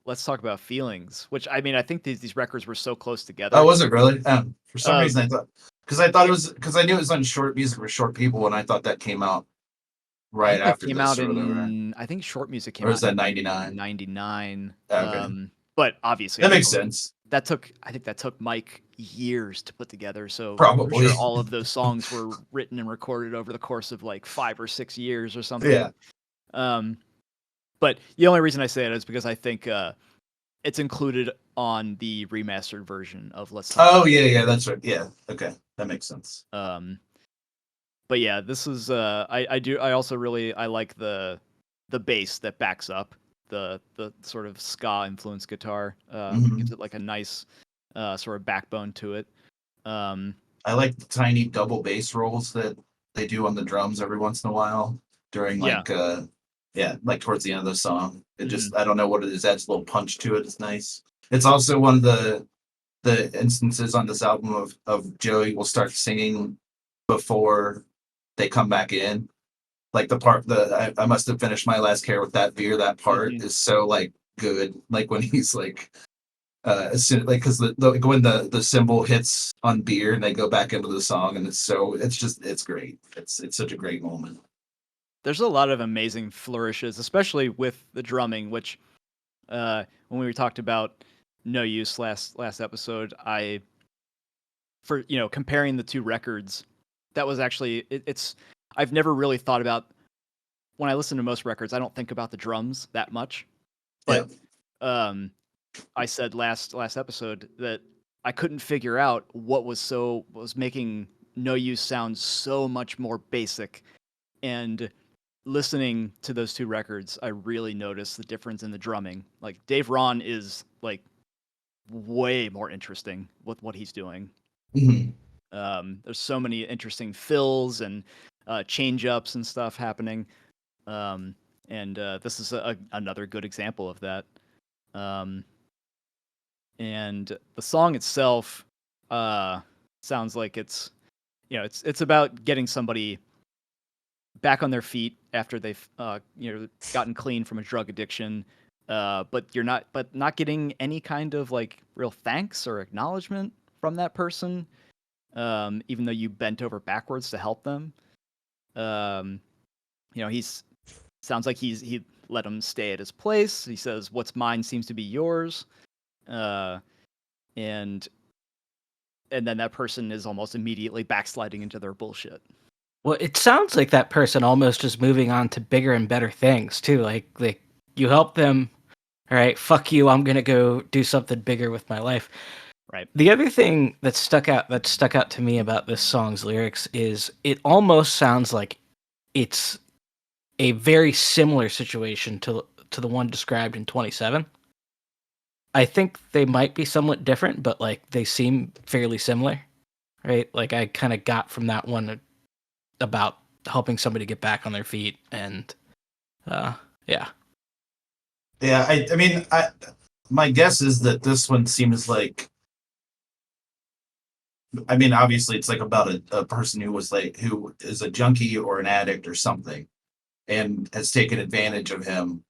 Let's Talk About Feelings, which, I mean, I think these records were so close together. Oh, was it really? For some reason I thought it was, because I knew it was on Short Music for Short People, and I thought that came out right after came this out or whatever. in, I think Short Music came Or out was that in 99? 99. Okay. But obviously that makes sense. I think that took Mike years to put together, so Probably. I'm sure all of those songs were written and recorded over the course of like 5 or 6 years or something. Yeah. But the only reason I say it is because I think it's included on the remastered version of Let's Talk. Oh yeah, that's right. Yeah, okay, that makes sense. But yeah, this is I also really like the bass that backs up the sort of ska influenced guitar. Gives it like a nice sort of backbone to it. I like the tiny double bass rolls that they do on the drums every once in a while during like like towards the end of the song. It just, I don't know what it is, adds a little punch to it. It's nice. It's also one of the instances on this album of Joey will start singing before they come back in. Like the part that I must have finished my last care with that beer, that part is so like good. Like when he's like as soon, like, because when the cymbal hits on beer and they go back into the song, and it's great. It's such a great moment. There's a lot of amazing flourishes, especially with the drumming, which when we talked about No Use last episode, comparing the two records, that was actually it's I've never really thought about, when I listen to most records, I don't think about the drums that much. But I said last episode that I couldn't figure out what was making No Use sound so much more basic, and listening to those two records, I really noticed the difference in the drumming. Like Dave Ron is like way more interesting with what he's doing. Mm-hmm. There's so many interesting fills and change ups and stuff happening. And this is another good example of that. Um, and the song itself sounds like it's about getting somebody back on their feet after they've gotten clean from a drug addiction, but not getting any kind of like real thanks or acknowledgement from that person, even though you bent over backwards to help them. um, he's sounds like he let him stay at his place. He says, "What's mine seems to be yours," uh, and then that person is almost immediately backsliding into their bullshit. Well, it sounds like that person almost is moving on to bigger and better things too. Like you help them, all right, fuck you, I'm gonna go do something bigger with my life. Right. The other thing that stuck out to me about this song's lyrics is it almost sounds like it's a very similar situation to the one described in 27. I think they might be somewhat different, but like they seem fairly similar, right? Like I kind of got from that one about helping somebody get back on their feet, and yeah. Yeah, I mean, my guess is that this one seems like, I mean, obviously it's like about a person who is a junkie or an addict or something, and has taken advantage of him,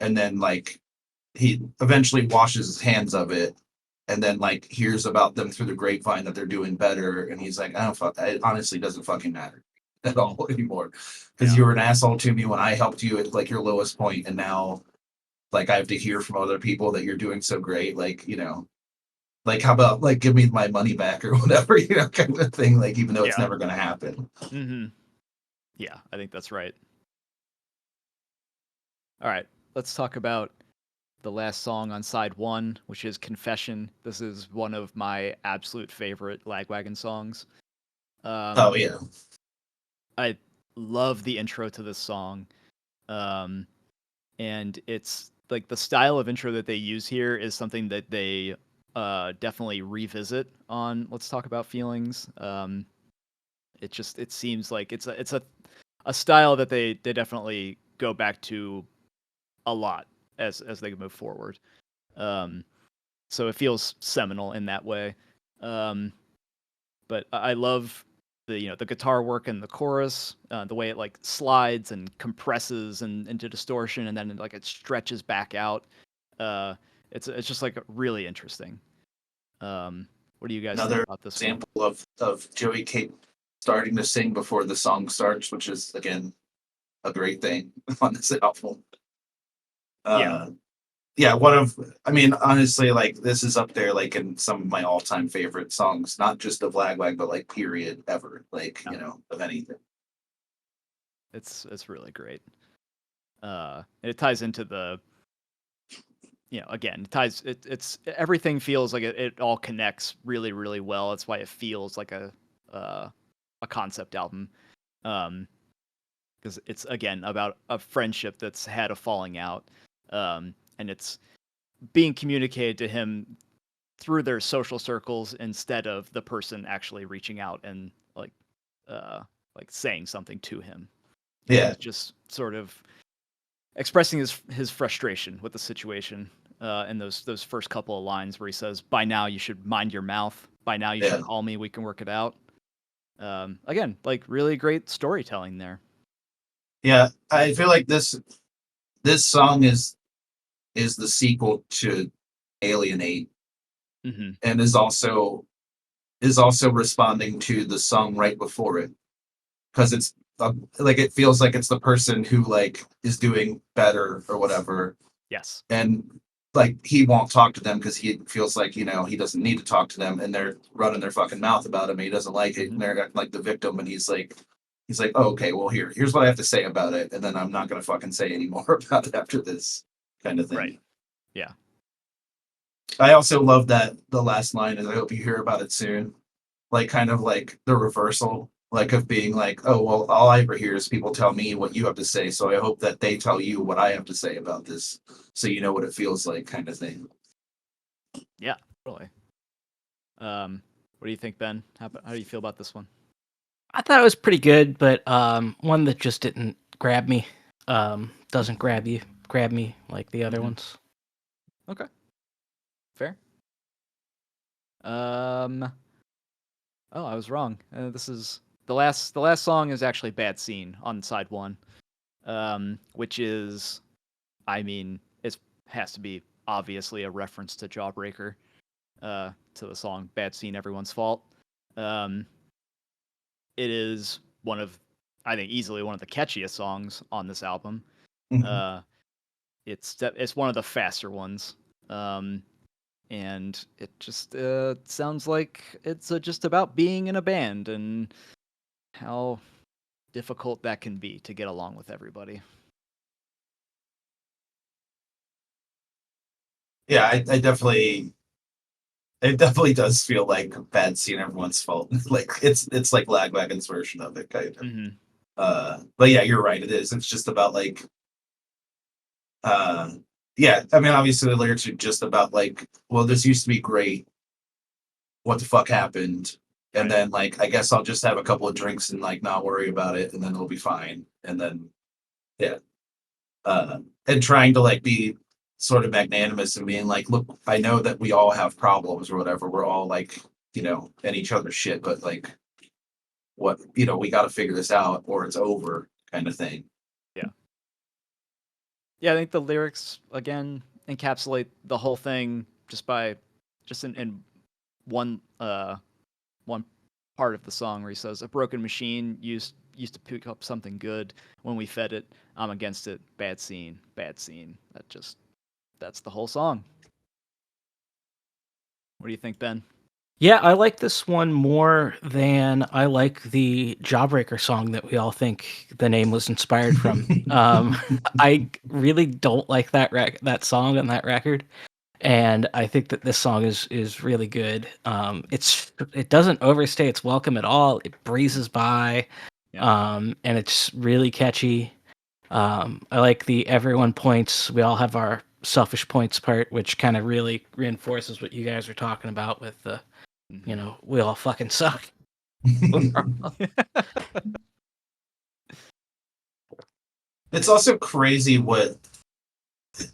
and then like he eventually washes his hands of it, and then like hears about them through the grapevine that they're doing better, and he's like, I don't fuck, it honestly doesn't fucking matter at all anymore, because Yeah. you were an asshole to me when I helped you at like your lowest point, and now like I have to hear from other people that you're doing so great, like, like how about like give me my money back or whatever, kind of thing, like even though it's Yeah. never going to happen. Mm-hmm. Yeah, I think that's right. All right, let's talk about the last song on side one, which is Confession. This is one of my absolute favorite Lagwagon songs. Oh yeah. I love the intro to this song. And it's like the style of intro that they use here is something that they definitely revisit on Let's Talk About Feelings. It seems like it's a style that they definitely go back to a lot as they move forward. So it feels seminal in that way. But I love the guitar work and the chorus, the way it like slides and compresses and into distortion, and then like it stretches back out. It's just like really interesting. What do you guys think Another about this one? example of Joey Cape starting to sing before the song starts, which is again a great thing on this album. Yeah, I mean, honestly, like this is up there, like in some of my all-time favorite songs, not just of Lagwag, but like period ever, like of anything. It's really great. And it ties into the again, it's everything feels like it all connects really really well. That's why it feels like a concept album. Because it's again about a friendship that's had a falling out, and it's being communicated to him through their social circles instead of the person actually reaching out and like saying something to him. Yeah. He's just sort of expressing his frustration with the situation. In those first couple of lines where he says, "By now you should mind your mouth. By now you should call me. We can work it out." Again, like really great storytelling there. Yeah, I feel like this song is the sequel to Alienate, and is also responding to the song right before it, because it's like it feels like it's the person who like is doing better or whatever. Yes. And like he won't talk to them because he feels like he doesn't need to talk to them, and they're running their fucking mouth about him, and he doesn't like it, and they're acting like the victim, and he's like, oh, okay, well here's what I have to say about it, and then I'm not gonna fucking say any more about it after this, kind of thing. Right. Yeah. I also love that the last line is, I hope you hear about it soon. Like kind of like the reversal, like of being like, oh well, all I ever hear is people tell me what you have to say, so I hope that they tell you what I have to say about this, so you know what it feels like, kind of thing. Yeah, totally. What What do you think, Ben? How do you feel about this one? I thought it was pretty good, but one that just didn't grab me. Doesn't grab me like the other Mhm. ones. Okay, fair. Um. Oh, I was wrong. This is the last. The last song is actually "Bad Scene" on side one, which is, I mean, it has to be obviously a reference to Jawbreaker, to the song "Bad Scene, Everyone's Fault." Um, it is one of, I think, easily one of the catchiest songs on this album. Mhm. Uh, it's one of the faster ones. Um, and it just sounds like it's just about being in a band and how difficult that can be to get along with everybody. Yeah, I definitely. It definitely does feel like bad scene everyone's fault. Like it's like Lagwagon's version of it, kind of. Mm-hmm. But yeah, you're right. It is. It's just about like uh yeah, I mean obviously the lyrics are just about like, well, this used to be great. What the fuck happened? And Right. then like I guess I'll just have a couple of drinks and like not worry about it and then it'll be fine. And then yeah. And trying to like be sort of magnanimous and being like, look, I know that we all have problems or whatever. We're all like, in each other's shit, but like what, we got to figure this out or it's over kind of thing. Yeah. Yeah, I think the lyrics again encapsulate the whole thing just in one one part of the song where he says a broken machine used to pick up something good when we fed it. I'm against it. Bad scene. Bad scene. That's the whole song. What do you think, Ben? Yeah, I like this one more than I like the Jawbreaker song that we all think the name was inspired from. I really don't like that song on that record, and I think that this song is really good. It doesn't overstay its welcome at all. It breezes by, Yeah. and it's really catchy. I like the everyone points. We all have our selfish points part, which kind of really reinforces what you guys are talking about with the Mhm. we all fucking suck. It's also crazy what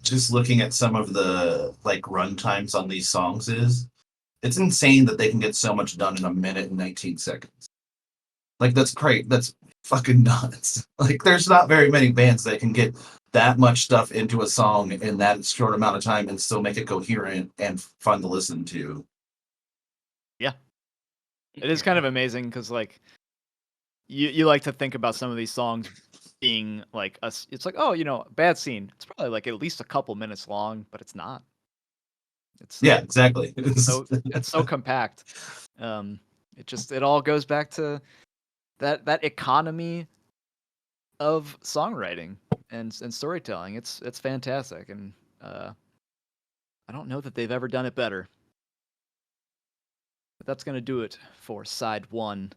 just looking at some of the like run times on these songs is. It's insane that they can get so much done in a minute and 19 seconds. Like that's great. That's fucking nuts. Like there's not very many bands that can get that much stuff into a song in that short amount of time and still make it coherent and fun to listen to. Yeah. It is kind of amazing because like you like to think about some of these songs being like us. It's like, oh, bad scene. It's probably like at least a couple minutes long, but it's not. It's Yeah, exactly. it's so compact. Um, it all goes back to that economy of songwriting and storytelling. It's fantastic, and I don't know that they've ever done it better. But that's gonna do it for side one.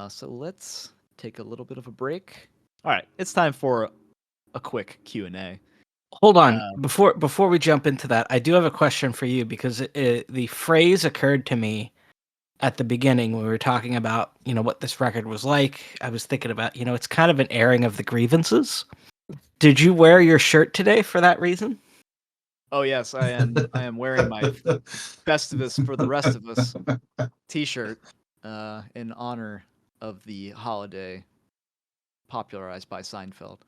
So let's take a little bit of a break. All right, it's time for a quick Q&A. Hold on, before we jump into that, I do have a question for you because the phrase occurred to me at the beginning when we were talking about what this record was like. I was thinking about it's kind of an airing of the grievances. Did you wear your shirt today for that reason? Oh yes, I am wearing my Festivus for the rest of us T-shirt in honor of the holiday popularized by Seinfeld.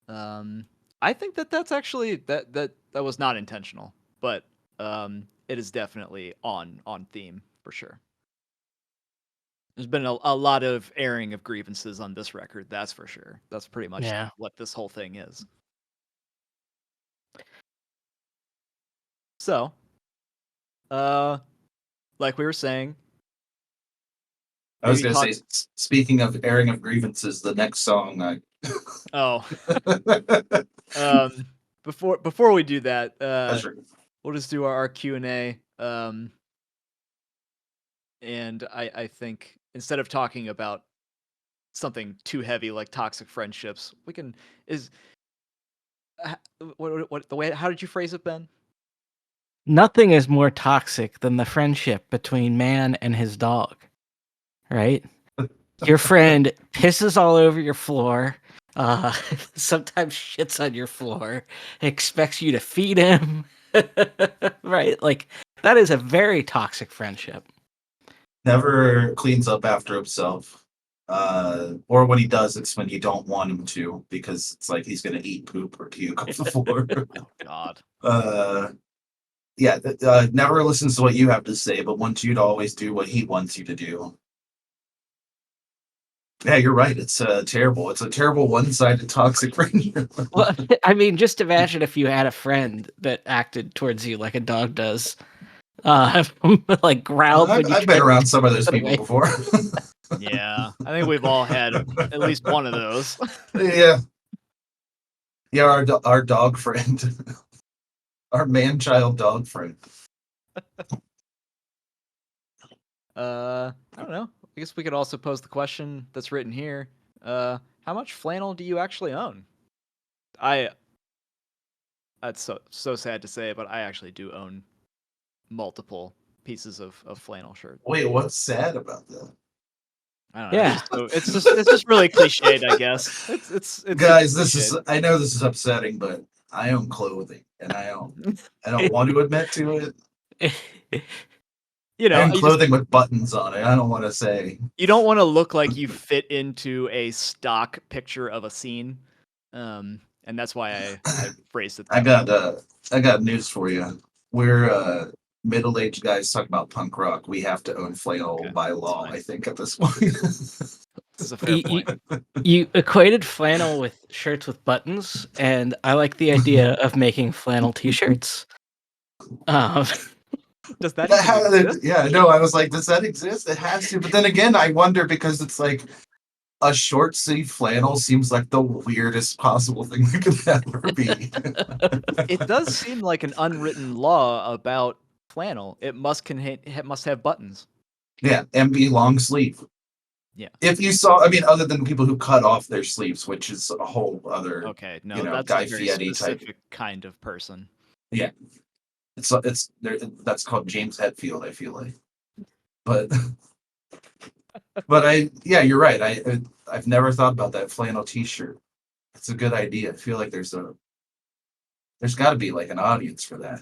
Um, I think that's actually that was not intentional, but it is definitely on theme for sure. There's been a lot of airing of grievances on this record, that's for sure. That's pretty much Yeah. what this whole thing is. So, uh, like we were saying, I was maybe gonna say, talk. speaking of airing of grievances, the next song I Oh, um, before we do that, sure. we'll just do our Q&A. And I think instead of talking about something too heavy like toxic friendships, we can is what the way how did you phrase it, Ben? Nothing is more toxic than the friendship between man and his dog, right? Your friend pisses all over your floor, sometimes shits on your floor, expects you to feed him, right? Like, that is a very toxic friendship. Never cleans up after himself. Or when he does, it's when you don't want him to, because it's like he's gonna eat poop or puke off the floor. Oh God. Never listens to what you have to say, but wants you to always do what he wants you to do. Yeah, you're right. It's terrible. It's a terrible one-sided toxic friendship. Well, I mean, just imagine if you had a friend that acted towards you like a dog does. Like growled when you I've been tried to around some of those put people away. before. Yeah, I think we've all had at least one of those. Yeah. Yeah, our dog friend. Our man-child dog friend. I don't know. I guess we could also pose the question that's written here. How much flannel do you actually own? That's so sad to say, but I actually do own multiple pieces of flannel shirt. Wait, what's sad about that? I don't know. Yeah. It's just really cliched, I guess. It's Guys, super this is cliched. I know this is upsetting, but I own clothing and I don't want to admit to it. You I know, own clothing with buttons on it. I don't want to say. you don't want to look like you fit into a stock picture of a scene, and that's why I phrased it. I That way. got news for you. We're middle-aged guys talking about punk rock. We have to own flannel Okay, by that's law, fine. I think, at this point. This is a fair You, point. you equated flannel with shirts with buttons, and I like the idea of making flannel t-shirts. Does that even exist? Yeah, no, I was like, does that exist? It has to. But then again, I wonder because it's like a short sleeve flannel seems like the weirdest possible thing that could ever be. It does seem like an unwritten law about flannel. It must have buttons. Yeah, MB long sleeve. Yeah. If you saw, I mean, other than people who cut off their sleeves, which is a whole other, Okay, no, that's Guy a very Fieri type. specific kind of person. Yeah, it's there. That's called James Hetfield. I feel like, but you're right. I've never thought about that flannel T-shirt. It's a good idea. I feel like there's got to be like an audience for that.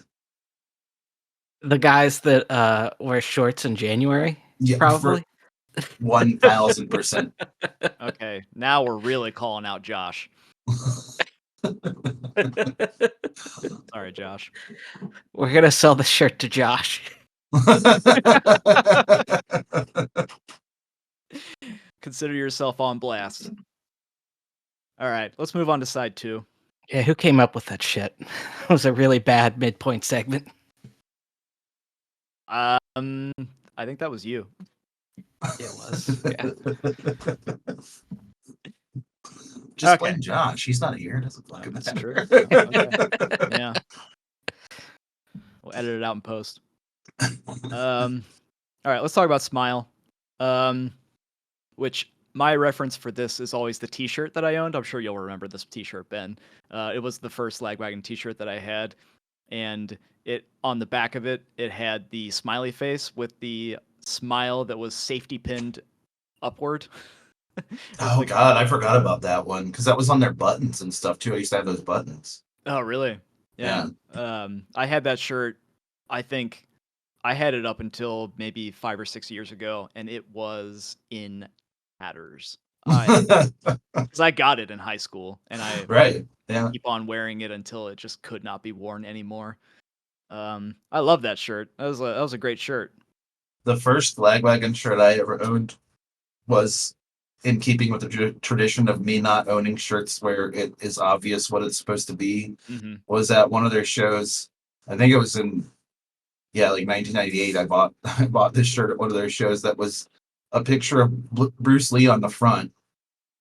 The guys that wear shorts in January, Yeah, probably. 1000%. Okay, now we're really calling out Josh. Sorry, Josh. We're gonna sell the shirt to Josh. Consider yourself on blast. All right, let's move on to side 2. Yeah, who came up with that shit? It was a really bad midpoint segment. I think that was you. It was. Yeah. Just blame Josh. He's not here. It doesn't fucking That's matter. true. Okay. Yeah. We'll edit it out in post. All right, let's talk about Smile. Which my reference for this is always the T-shirt that I owned. I'm sure you'll remember this T-shirt, Ben. It was the first Lagwagon T-shirt that I had, and it on the back of it, it had the smiley face with the smile that was safety pinned upward. Oh God, I forgot about that one because that was on their buttons and stuff too. I used to have those buttons. Oh, really? Yeah. I had that shirt. I think I had it up until maybe 5 or 6 years ago, and it was in tatters. Because I got it in high school, and I Right. Yeah. keep on wearing it until it just could not be worn anymore. I love that shirt. That was a great shirt. The first Lagwagon shirt I ever owned was in keeping with the tradition of me not owning shirts where it is obvious what it's supposed to be. Mm-hmm. Was at one of their shows. I think it was in like 1998. I bought this shirt at one of their shows that was a picture of Bruce Lee on the front,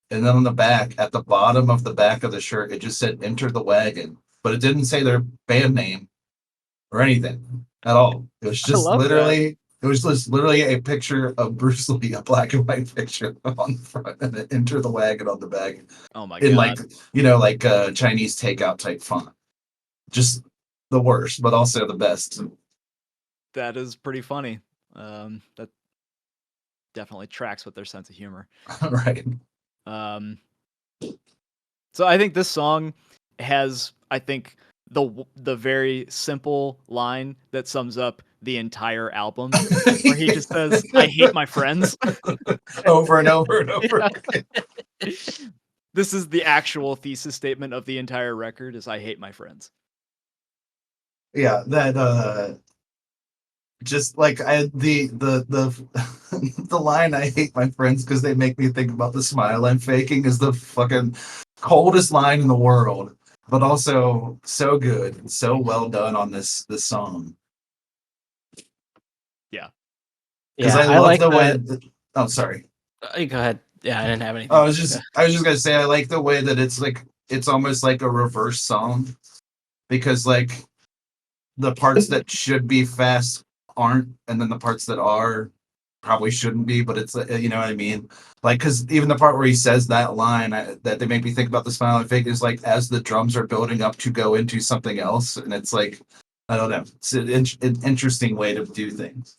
and then on the back, at the bottom of the back of the shirt, it just said "Enter the Wagon," but it didn't say their band name or anything at all. It was just literally. It was just literally a picture of Bruce Lee, a black and white picture on the front, and then "Enter the Wagon" on the back. Oh my In god! like Chinese takeout type font. Just the worst, but also the best. That is pretty funny. That definitely tracks with their sense of humor. Right. Um, so I think this song has, I think, the very simple line that sums up the entire album, where he just says, "I hate my friends." Over and over and over. This is the actual thesis statement of the entire record: is I hate my friends. Yeah, that just like the line "I hate my friends because they make me think about the smile I'm faking" is the fucking coldest line in the world, but also so good and so well done on this song. Yeah. Because Yeah, I I love like the way that. Oh, sorry. Go ahead. Yeah, I didn't have anything. I was just gonna say I like the way that it's almost like a reverse song, because like the parts that should be fast aren't, and then the parts that are probably shouldn't be, but it's you know what I mean? Like, because even the part where he says that line, that they make me think about the smile and fake, is like as the drums are building up to go into something else, and it's like, I don't know, it's an interesting way to do things.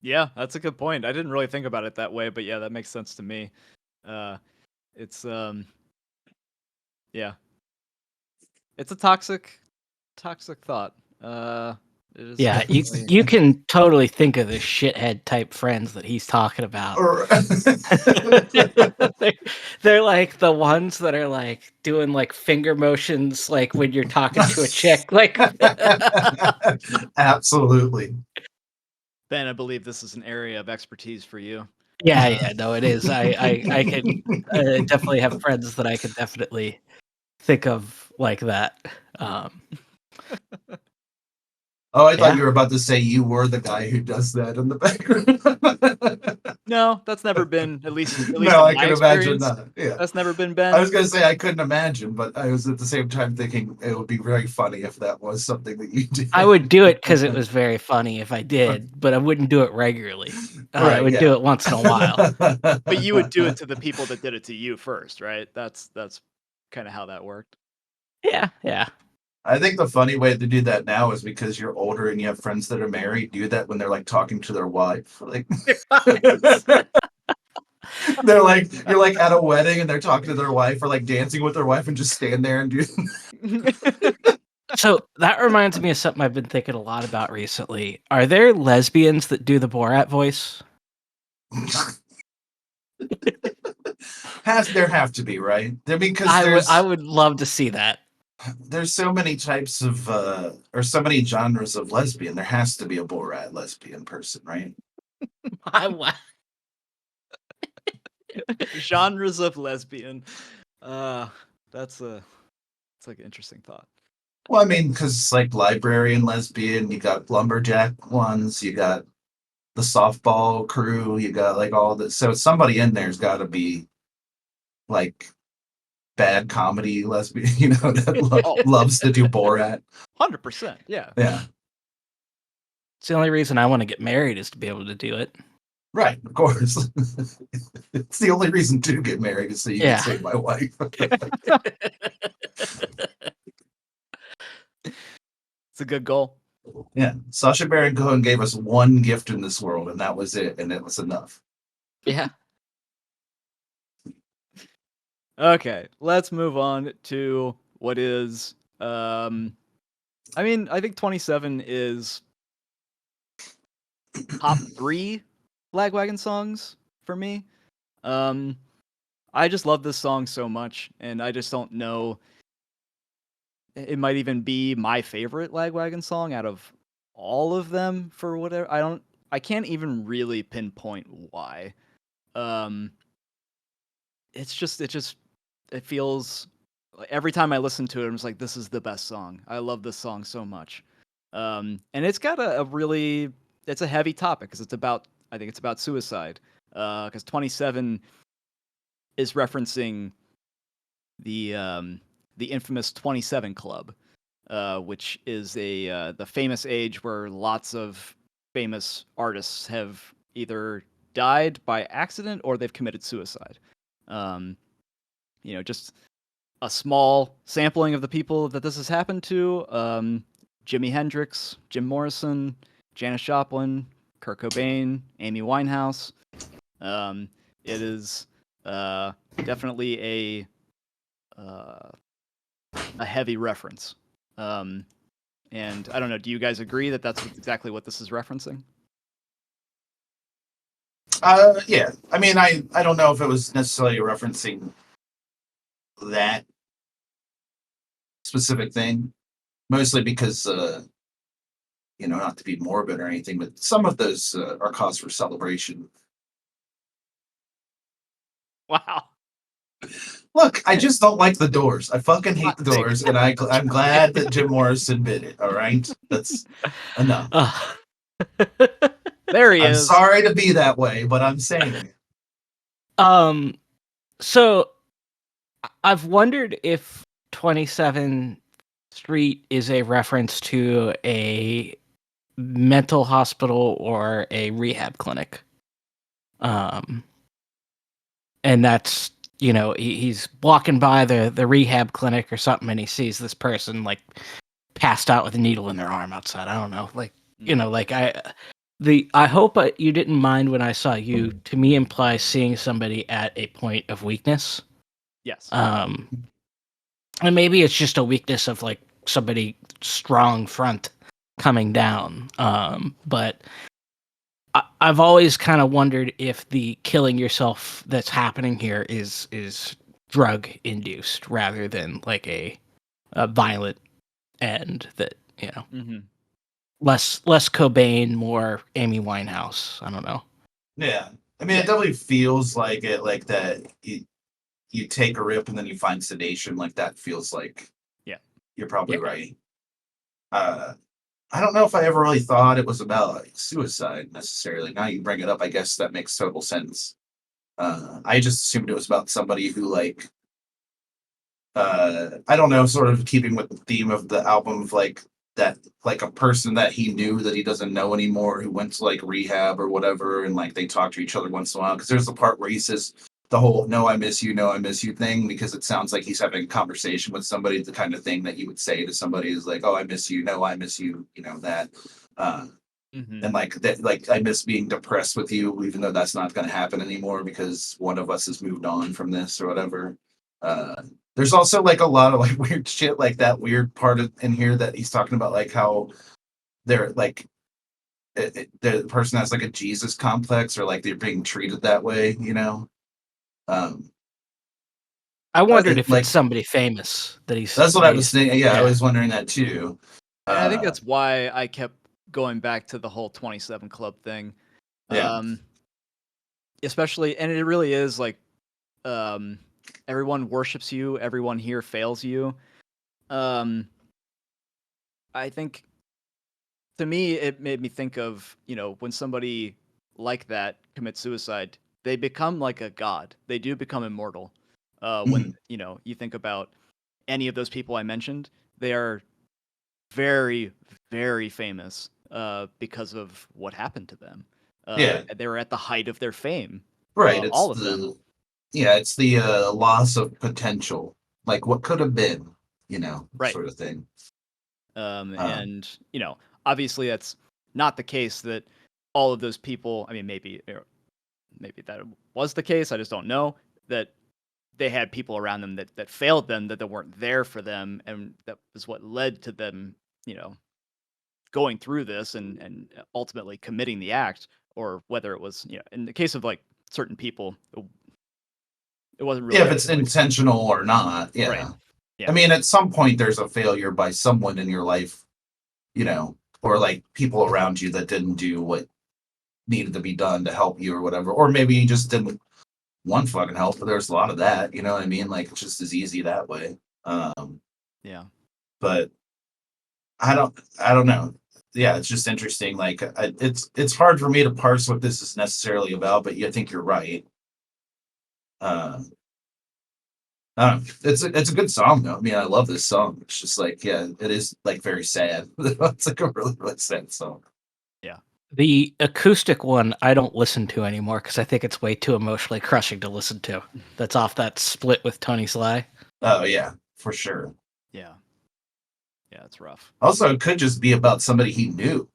Yeah, that's a good point. I didn't really think about it that way, but yeah, that makes sense to me. It's yeah, it's a toxic thought. It is Yeah, definitely. you can totally think of the shithead type friends that he's talking about. Or they, they're like the ones that are like doing like finger motions, like when you're talking to a chick. Like, absolutely. Ben, I believe this is an area of expertise for you. yeah, no, it is. I can definitely have friends that I could definitely think of like that. Um, Oh, I thought yeah, you were about to say you were the guy who does that in the background. No, that's never been, at least No, in I my can imagine experience. that. Yeah. That's never been I Ben. was going to say I couldn't imagine, but I was at the same time thinking it would be very funny if that was something that you did. I would do it because it was very funny if I did, but I wouldn't do it regularly. I Right, would do yeah. it once in a while. But you would do it to the people that did it to you first, right? That's kind of how that worked. Yeah, yeah. I think the funny way to do that now is because you're older and you have friends that are married, do that when they're like talking to their wife. Like they're like you're like at a wedding and they're talking to their wife or like dancing with their wife and just stand there and do So that reminds me of something I've been thinking a lot about recently. Are there lesbians that do the Borat voice? there have to be, right? There because I would love to see that. there's so many types of or so many genres of lesbian. There has to be a Borat lesbian person, right? I, Genres of lesbian. Uh, it's like an interesting thought. Well, I mean, because like librarian lesbian, you got lumberjack ones, you got the softball crew, you got like all this. So somebody in there's got to be like bad comedy lesbian, you know, that Oh, loves to do Borat. 100%. Yeah. Yeah, it's the only reason I want to get married is to be able to do it. right. Of course, it's the only reason to get married is so you can Yeah. save my wife. It's a good goal. Yeah, Sacha Baron Cohen gave us one gift in this world, and that was it, and it was enough. Yeah. Okay, let's move on to what is I mean, I think 27 is top 3 Lagwagon songs for me. Um I just love this song so much, and I just don't know, it might even be my favorite Lagwagon song out of all of them for whatever. I can't even really pinpoint why. Um it feels like every time I listen to it, I'm just like, this is the best song. I love this song so much. And it's got a really, it's a heavy topic because I think it's about suicide. Because 27 is referencing the infamous 27 Club, which is the famous age where lots of famous artists have either died by accident or they've committed suicide. Um, just a small sampling of the people that this has happened to. Jimi Hendrix, Jim Morrison, Janis Joplin, Kurt Cobain, Amy Winehouse. It is definitely a heavy reference. And I don't know. Do you guys agree that that's exactly what this is referencing? Yeah. I mean, I don't know if it was necessarily referencing that specific thing, mostly because, not to be morbid or anything, but some of those are cause for celebration. Wow. Look, I just don't like the Doors. I fucking hate Hot the take. Doors, and I'm glad that Jim Morrison did it. All right, that's enough. There he I'm is. sorry to be that way, but I'm saying it. So I've wondered if 27th Street is a reference to a mental hospital or a rehab clinic. And that's, he's walking by the rehab clinic or something, and he sees this person like passed out with a needle in their arm outside. I don't know, like I hope you didn't mind when I saw you. To me, implies seeing somebody at a point of weakness. Yes. And maybe it's just a weakness of like somebody strong front coming down. But I've always kind of wondered if the killing yourself that's happening here is drug induced rather than like a violent end that less Cobain, more Amy Winehouse. I don't know. Yeah, I mean, it definitely feels like it, like that. You take a rip and then you find sedation. Like that feels like. Yeah, you're probably right. I don't know if I ever really thought it was about like, suicide necessarily. Now you bring it up, I guess that makes total sense. I just assumed it was about somebody who like, I don't know, sort of keeping with the theme of the album of like that, like a person that he knew that he doesn't know anymore who went to like rehab or whatever, and like they talk to each other once in a while. Because there's the part where he says the whole "No, I miss you, no, I miss you" thing, because it sounds like he's having a conversation with somebody. The kind of thing that you would say to somebody is like, "Oh, I miss you, no, I miss you," that. And like that, like I miss being depressed with you, even though that's not going to happen anymore because one of us has moved on from this or whatever. There's also like a lot of like weird shit, like that weird part in here that he's talking about, like how they're like the person has like a Jesus complex, or like they're being treated that way, I wondered if like it's somebody famous that he's. that's what I was thinking. Yeah, I was wondering that too. And I think that's why I kept going back to the whole 27 Club thing. Especially, and it really is like, everyone worships you, everyone here fails you. I think, to me, it made me think of, when somebody like that commits suicide, they become like a god. They do become immortal. When, you think about any of those people I mentioned, they are very, very famous because of what happened to them. They were at the height of their fame. Right. It's all of them. Yeah, it's the loss of potential, like what could have been, Right. sort of thing. And obviously that's not the case that all of those people. I mean, maybe that was the case. I just don't know that they had people around them that failed them, that weren't there for them, and that was what led to them, going through this and ultimately committing the act. Or whether it was, in the case of like certain people, it wasn't really. Yeah, if it's intentional or not. Yeah. Right. Yeah. I mean, at some point there's a failure by someone in your life, or like people around you that didn't do what needed to be done to help you or whatever. Or maybe you just didn't want fucking help, but there's a lot of that, you know what I mean? Like it's just as easy that way. Yeah. But I don't know. Yeah, it's just interesting. Like it's hard for me to parse what this is necessarily about, but I think you're right. It's a good song though. I mean, I love this song. It's just like, yeah, it is like very sad. It's like a really, really sad song. Yeah. The acoustic one I don't listen to anymore because I think it's way too emotionally crushing to listen to. That's off that split with Tony Sly. Oh yeah, for sure. Yeah. Yeah, it's rough. Also, it could just be about somebody he knew.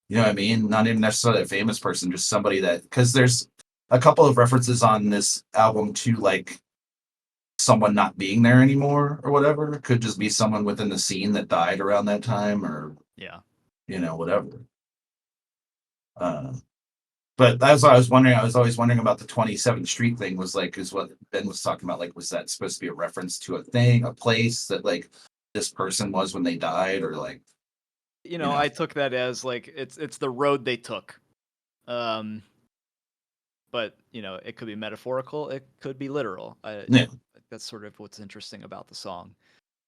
You know what I mean? Not even necessarily a famous person, just somebody that, because there's a couple of references on this album to like someone not being there anymore or whatever. It could just be someone within the scene that died around that time, or Yeah. whatever. Uh, but that's what I was wondering. I was always wondering about the 27th Street thing. Was like, is what Ben was talking about. Like, was that supposed to be a reference to a thing, a place that like this person was when they died, or like, I took that as like it's the road they took. Um, but it could be metaphorical, it could be literal. Yeah. That's sort of what's interesting about the song.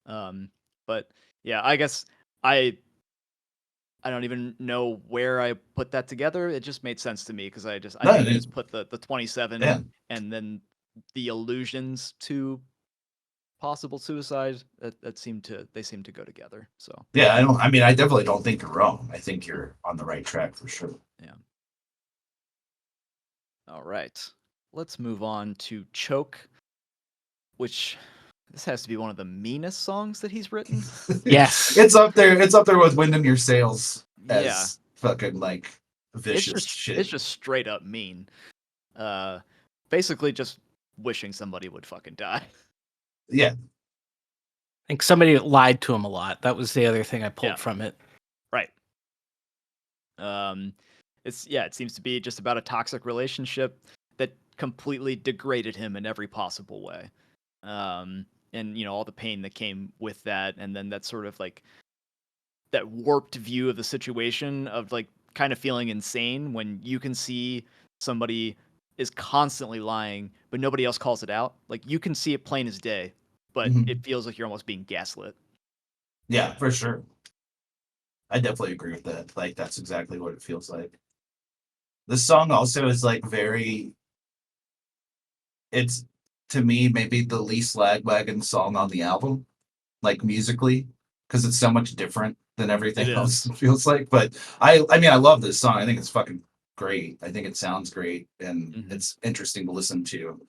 Um, but yeah, I guess I I don't even know where I put that together. It just made sense to me because I No, think I just put the 27 yeah. and then the allusions to possible suicide that seem to go together. So Yeah, I mean, I definitely don't think you're wrong. I think you're on the right track for sure. yeah. All right. Let's move on to Choke, which this has to be one of the meanest songs that he's written. Yes. It's up there. It's up there with "Wind in Your Sails" Yeah. as fucking like vicious shit. It's just straight up mean. Basically just wishing somebody would fucking die. Yeah, I think somebody lied to him a lot. That was the other thing I pulled Yeah. from it. Right. It seems to be just about a toxic relationship that completely degraded him in every possible way. And all the pain that came with that, and then that sort of like that warped view of the situation of like kind of feeling insane when you can see somebody is constantly lying, but nobody else calls it out. Like you can see it plain as day, but Mhm. it feels like you're almost being gaslit. yeah, for sure. I definitely agree with that. Like that's exactly what it feels like. The song also is like very. It's to me maybe the least Lagwagon song on the album, like musically, because it's so much different than everything It else. is. It feels like, but I mean, I love this song. I think it's fucking great. I think it sounds great and Mhm. it's interesting to listen to.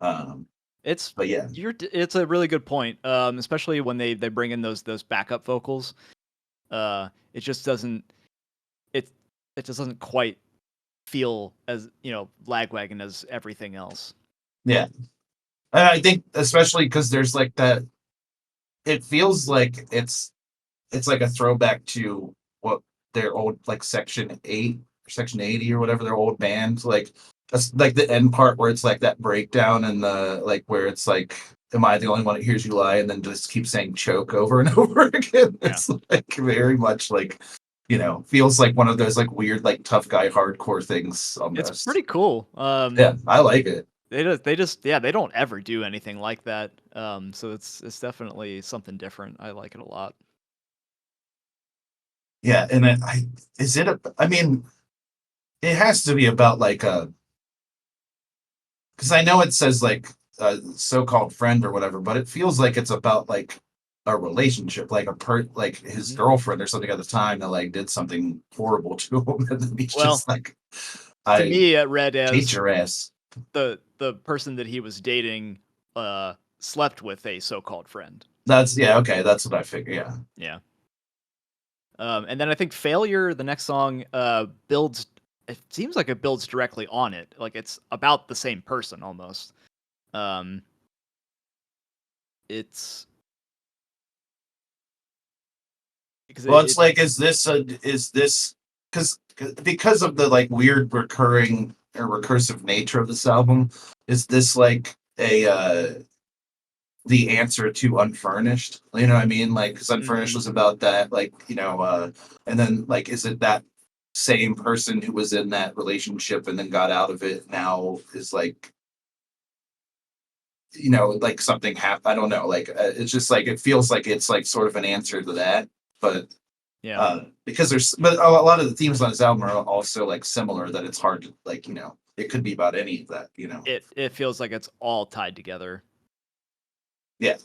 Um, It's but yeah, it's a really good point, especially when they bring in those backup vocals. It just doesn't it it just doesn't quite feel as lagwagon as everything else. yeah. And I think especially because there's like that. It feels like it's like a throwback to what their old like Section 8 or Section 80 or whatever their old band like. That's like the end part where it's like that breakdown and the like where it's like, am I the only one that hears you lie? And then just keep saying choke over and over again. Yeah. It's like very much like, feels like one of those like weird, like tough guy hardcore things It's almost. pretty cool. Yeah, I like it. They don't ever do anything like that. So it's definitely something different. I like it a lot. Yeah, and I mean, it has to be about like a, because I know it says like a so-called friend or whatever, but it feels like it's about like a relationship, like like his Mhm. girlfriend or something at the time that like did something horrible to him, and then he's Well, just like, to I me, it read hate as your ass. the person that he was dating slept with a so-called friend. That's yeah, okay, that's what I figure. Yeah, Yeah. And then I think Failure, the next song, builds. It seems like it builds directly on it. Like it's about the same person almost. Um, it's because well, it's like, is this because of the like weird recurring or recursive nature of this album? Is this like a the answer to Unfurnished? You know what I mean? Like, because Unfurnished Mhm. was about that, like, and then like, is it that same person who was in that relationship and then got out of it now is like, like something happened? I don't know. Like, it's just like it feels like it's like sort of an answer to that, but Yeah. because but a lot of the themes on this album are also like similar that it's hard to like, it could be about any of that. It feels like it's all tied together. Yeah,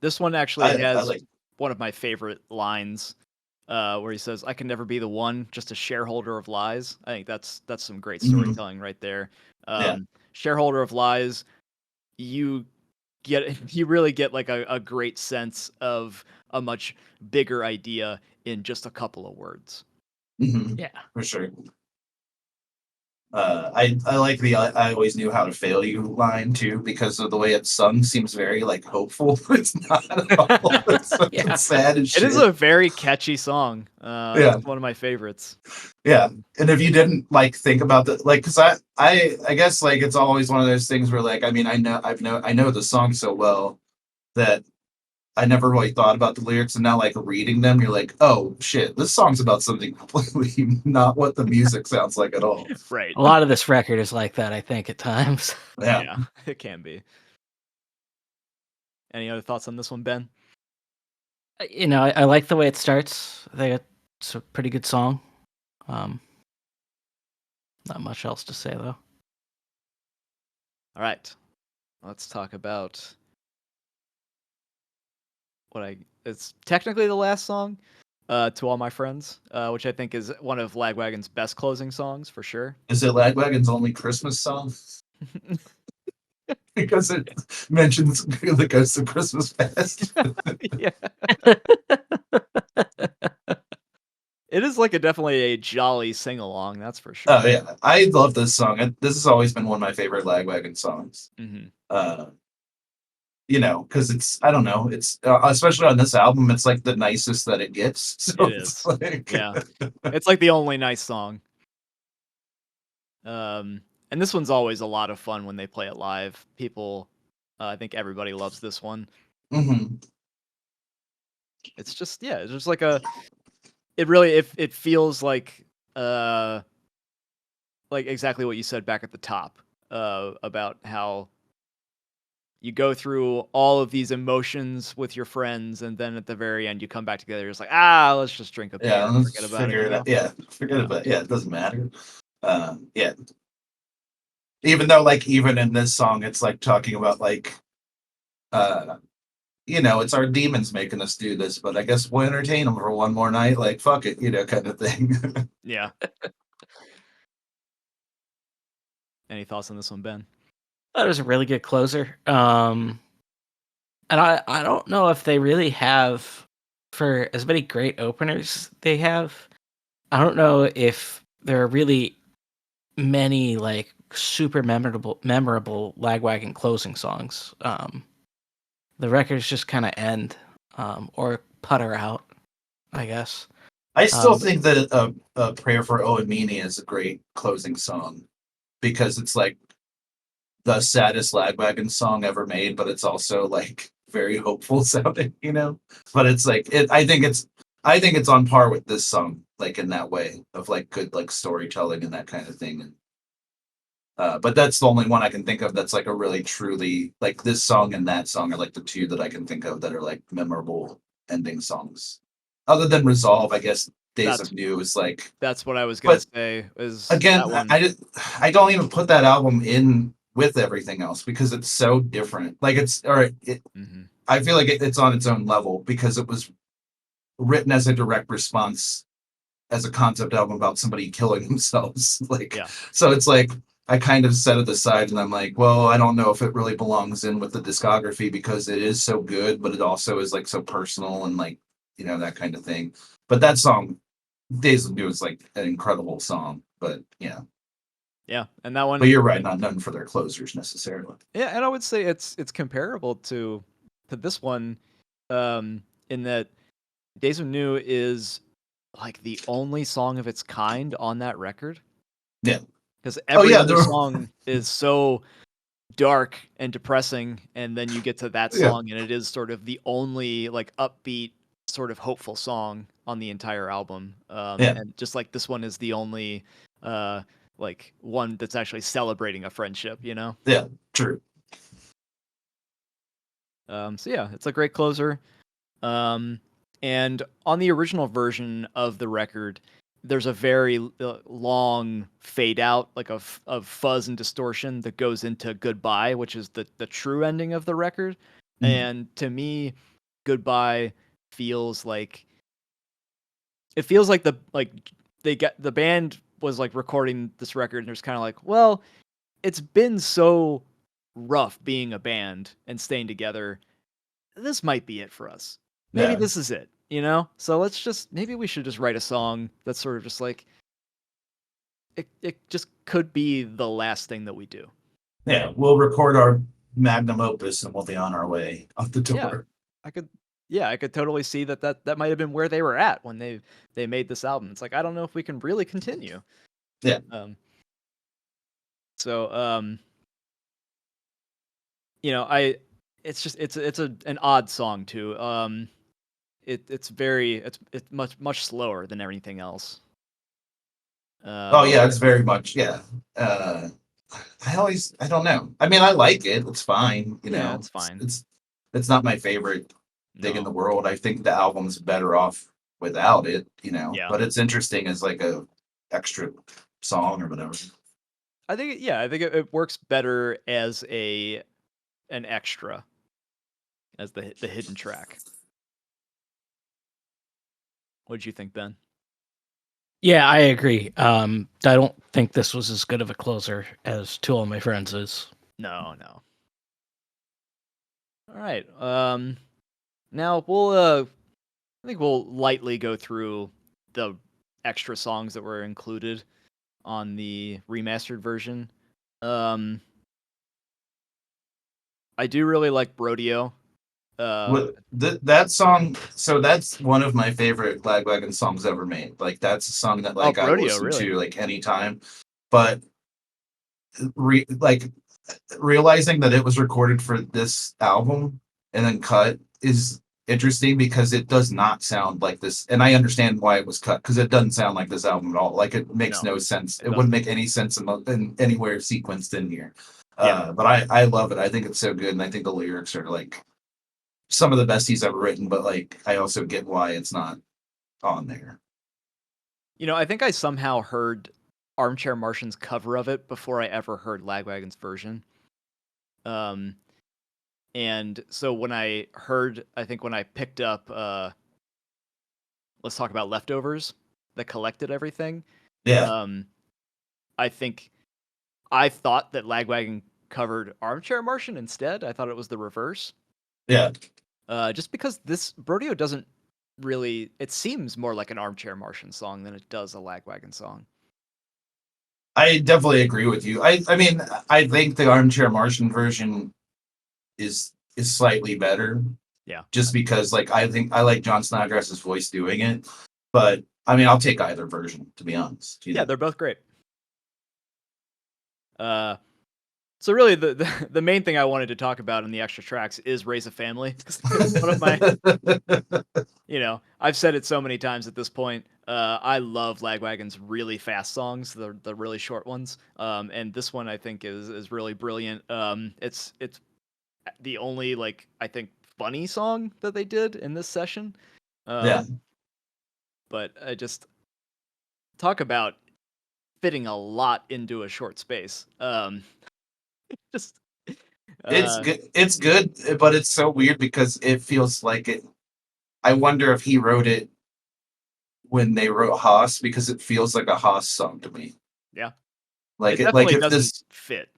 This one actually I has like. one of my favorite lines, where he says, "I can never be the one, just a shareholder of lies." I think that's some great Mhm. storytelling right there. Yeah, Shareholder of lies. you you really get like a great sense of a much bigger idea in just a couple of words. Yeah. For sure. I like the I always knew how to fail you line too, because of the way it's sung seems very like hopeful. It's not at all. It's fucking sad as shit. It is a very catchy song. Yeah. It's one of my favorites. Yeah. And if you didn't like think about the like, because I guess like it's always one of those things where like I mean I know the song so well that I never really thought about the lyrics, and now like reading them, you're like, oh shit, this song's about something completely not what the music sounds like at all. Right. A lot of this record is like that, I think, at times. Yeah. It can be. Any other thoughts on this one, Ben? You know, I like the way it starts. I think it's a pretty good song. Not much else to say though. All right. Let's talk about it's technically the last song, To All My Friends, which I think is one of Lagwagon's best closing songs for sure. Is it Lagwagon's only Christmas song? Because it mentions the Ghost of Christmas Past. Yeah. It is like definitely a jolly sing along, that's for sure. Oh yeah, I love this song. This has always been one of my favorite Lagwagon songs. You know, because it's I don't know, it's especially on this album, it's like the nicest that it gets. So It it's is. like, Yeah. It's like the only nice song. And this one's always a lot of fun when they play it live. People, I think everybody loves this one. mhm. It's just it's just like it feels like exactly what you said back at the top about how you go through all of these emotions with your friends, and then at the very end you come back together. You're just like, let's just drink a beer Yeah, and let's forget about it. figure You it know? out. Yeah, forget about it. Yeah, it doesn't matter. Yeah. Even though, like, even in this song, it's like talking about like, you know, it's our demons making us do this, but I guess we'll entertain them for one more night. Like, fuck it, you know, kind of thing. Yeah. Any thoughts on this one, Ben? That was a really good closer. And I don't know if they really have, for as many great openers they have, I don't know if there are really many like super memorable Lagwagon closing songs. The records just kind of end or putter out, I guess. I still But think that a Prayer for Oamini is a great closing song because it's like the saddest Lagwagon song ever made, but it's also like very hopeful sounding, you know. But it's like I think it's on par with this song, like in that way of like good like storytelling and that kind of thing. And but that's the only one I can think of that's like a really truly like this song and that song are like the two that I can think of that are like memorable ending songs. Other than Resolve, I guess Days of New is like. That's what I was gonna But say. Is again, that one? I don't even put that album in with everything else because it's so different. Like I feel like it's on its own level because it was written as a direct response as a concept album about somebody killing themselves. Like, so it's like I kind of set it aside and I'm like, well, I don't know if it really belongs in with the discography because it is so good, but it also is like so personal and like, you know, that kind of thing. But that song, Days of New, is like an incredible song. But yeah. Yeah, and that one. But you're right, not known for their closers necessarily. Yeah, and I would say it's comparable to this one, in that Days of New is like the only song of its kind on that record. Yeah. Because every other song is so dark and depressing, and then you get to that song, and it is sort of the only like upbeat, sort of hopeful song on the entire album. And just like this one is the only like one that's actually celebrating a friendship, you know? Yeah, true. So yeah, it's a great closer. And on the original version of the record, there's a very long fade out, like of fuzz and distortion that goes into Goodbye, which is the true ending of the record. And to me, Goodbye feels like the band was like recording this record, and there's kind of like, well, it's been so rough being a band and staying together. This might be it for us. Maybe Yeah. this is it, you know? So maybe we should just write a song that's sort of just like, it just could be the last thing that we do. Yeah, we'll record our magnum opus and we'll be on our way out the Yeah. door. I could totally see that might have been where they were at when they made this album. It's like, I don't know if we can really continue. Yeah. So you know, it's an odd song too. It's much slower than everything else. Oh yeah, it's very much I don't know. I mean, I like it. It's fine. Yeah, it's fine. It's not my favorite thing in No. the world. I think the album's better off without it. Yeah. But it's interesting as like a extra song or whatever. I think it works better as an extra, as the hidden track. What did you think, Ben? Yeah, I agree. I don't think this was as good of a closer as To All My Friends is. No. All right. Now I think we'll lightly go through the extra songs that were included on the remastered version. I do really like Brodeo. That song, so that's one of my favorite Lagwagon songs ever made. Like that's a song that like I Brodeo, listen really? to like anytime. But realizing that it was recorded for this album and then cut is interesting because it does not sound like this. And I understand why it was cut because it doesn't sound like this album at all. Like it makes no sense. It wouldn't make any sense in anywhere sequenced in here. But I love it. I think it's so good, and I think the lyrics are like some of the best he's ever written. But like, I also get why it's not on there. You know, I think I somehow heard Armchair Martian's cover of it before I ever heard Lagwagon's version. And so when I picked up Let's Talk About Leftovers that collected everything. Yeah. I think I thought that Lagwagon covered Armchair Martian instead. I thought it was the reverse. Yeah. Just because this Brodeo doesn't really, it seems more like an Armchair Martian song than it does a Lagwagon song. I definitely agree with you. I mean, I think the Armchair Martian version is slightly better. Yeah. Just because like I think I like John Snodgrass's voice doing it. But I mean, I'll take either version, to be honest. Yeah, they're both great. So really the main thing I wanted to talk about in the extra tracks is Raise a Family. One of my I've said it so many times at this point. I love Lagwagon's really fast songs, the really short ones. And this one I think is really brilliant. It's the only I think funny song that they did in this session. Yeah. But I just talk about fitting a lot into a short space. It's good, but it's so weird because it feels like it. I wonder if he wrote it when they wrote Haas because it feels like a Haas song to me. Yeah, like it definitely doesn't fit.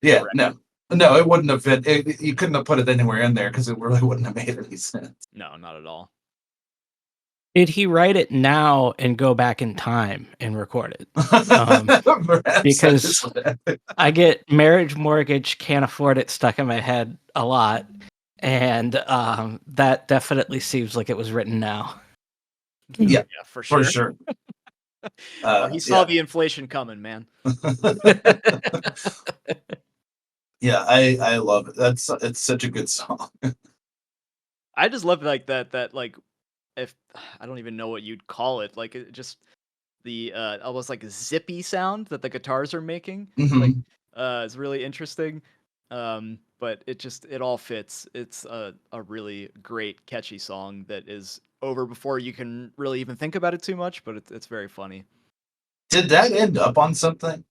Yeah, no, it wouldn't have fit. You couldn't have put it anywhere in there because it really wouldn't have made any sense. No, not at all. Did he write it now and go back in time and record it? Because I get Marriage Mortgage, Can't Afford It stuck in my head a lot. And that definitely seems like it was written now. Yeah, for sure. For sure. He saw the inflation coming, man. Yeah, I love it. It's such a good song. I just love that if I don't even know what you'd call it, it just the almost like a zippy sound that the guitars are making. Mm-hmm. It's really interesting. But it all fits. It's a really great catchy song that is over before you can really even think about it too much, but it's very funny. Did that end up on something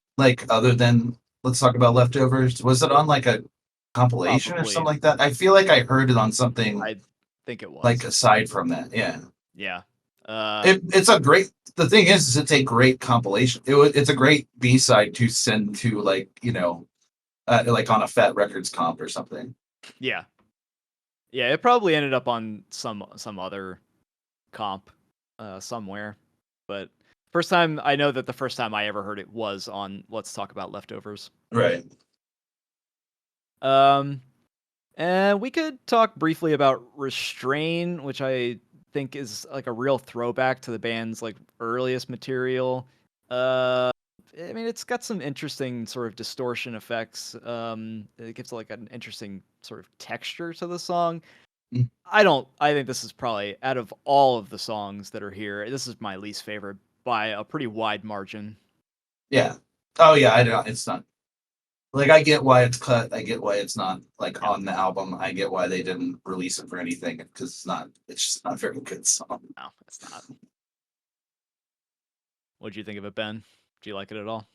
other than Let's Talk About Leftovers? Was it on a compilation or something like that? I feel like I heard it on something. I think it was aside from that. Yeah. Yeah. It's a great. The thing is it's a great compilation. It's a great B-side to send to like on a Fat Records comp or something. Yeah. Yeah, it probably ended up on some other comp somewhere. But I know that the first time I ever heard it was on Let's Talk About Leftovers. Right. And we could talk briefly about Restrain, which I think is like a real throwback to the band's like earliest material. I mean, it's got some interesting sort of distortion effects. It gives like an interesting sort of texture to the song. Mm. I think this is probably, out of all of the songs that are here, this is my least favorite by a pretty wide margin. Yeah. Oh yeah, I don't. It's not. Like, I get why it's cut. I get why it's not like Yeah. on the album. I get why they didn't release it for anything because it's not. It's just not a very good song. No, it's not. What'd you think of it, Ben? Do you like it at all?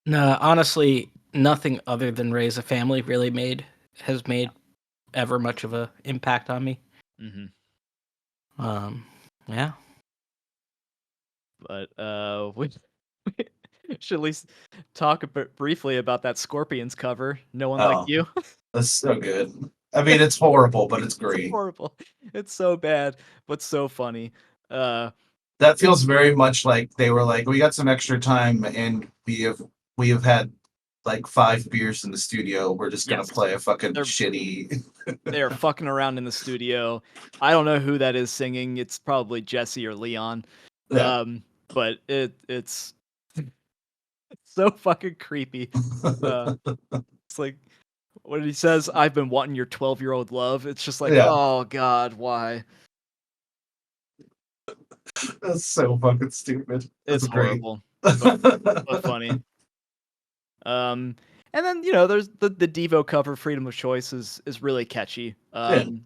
No, honestly, nothing other than Raise a Family really has made ever much of a impact on me. Mm-hmm. Yeah. But we should at least talk a bit briefly about that Scorpions cover. No One Like Oh, You. that's so good. I mean, it's horrible, but it's It's great. horrible. It's so bad, but so funny. That feels very much like they were like, we got some extra time, and we have had like 5 beers in the studio. We're just gonna Yes. play a fucking They're- shitty. They're fucking around in the studio. I don't know who that is singing. It's probably Jesse or Leon. Yeah. But it's so fucking creepy. It's like when he says, "I've been wanting your 12-year-old love." It's just like, Yeah. oh god, why? That's so fucking stupid. That's It's great. horrible, but funny. And then there's the Devo cover, "Freedom of Choice" is really catchy. I'm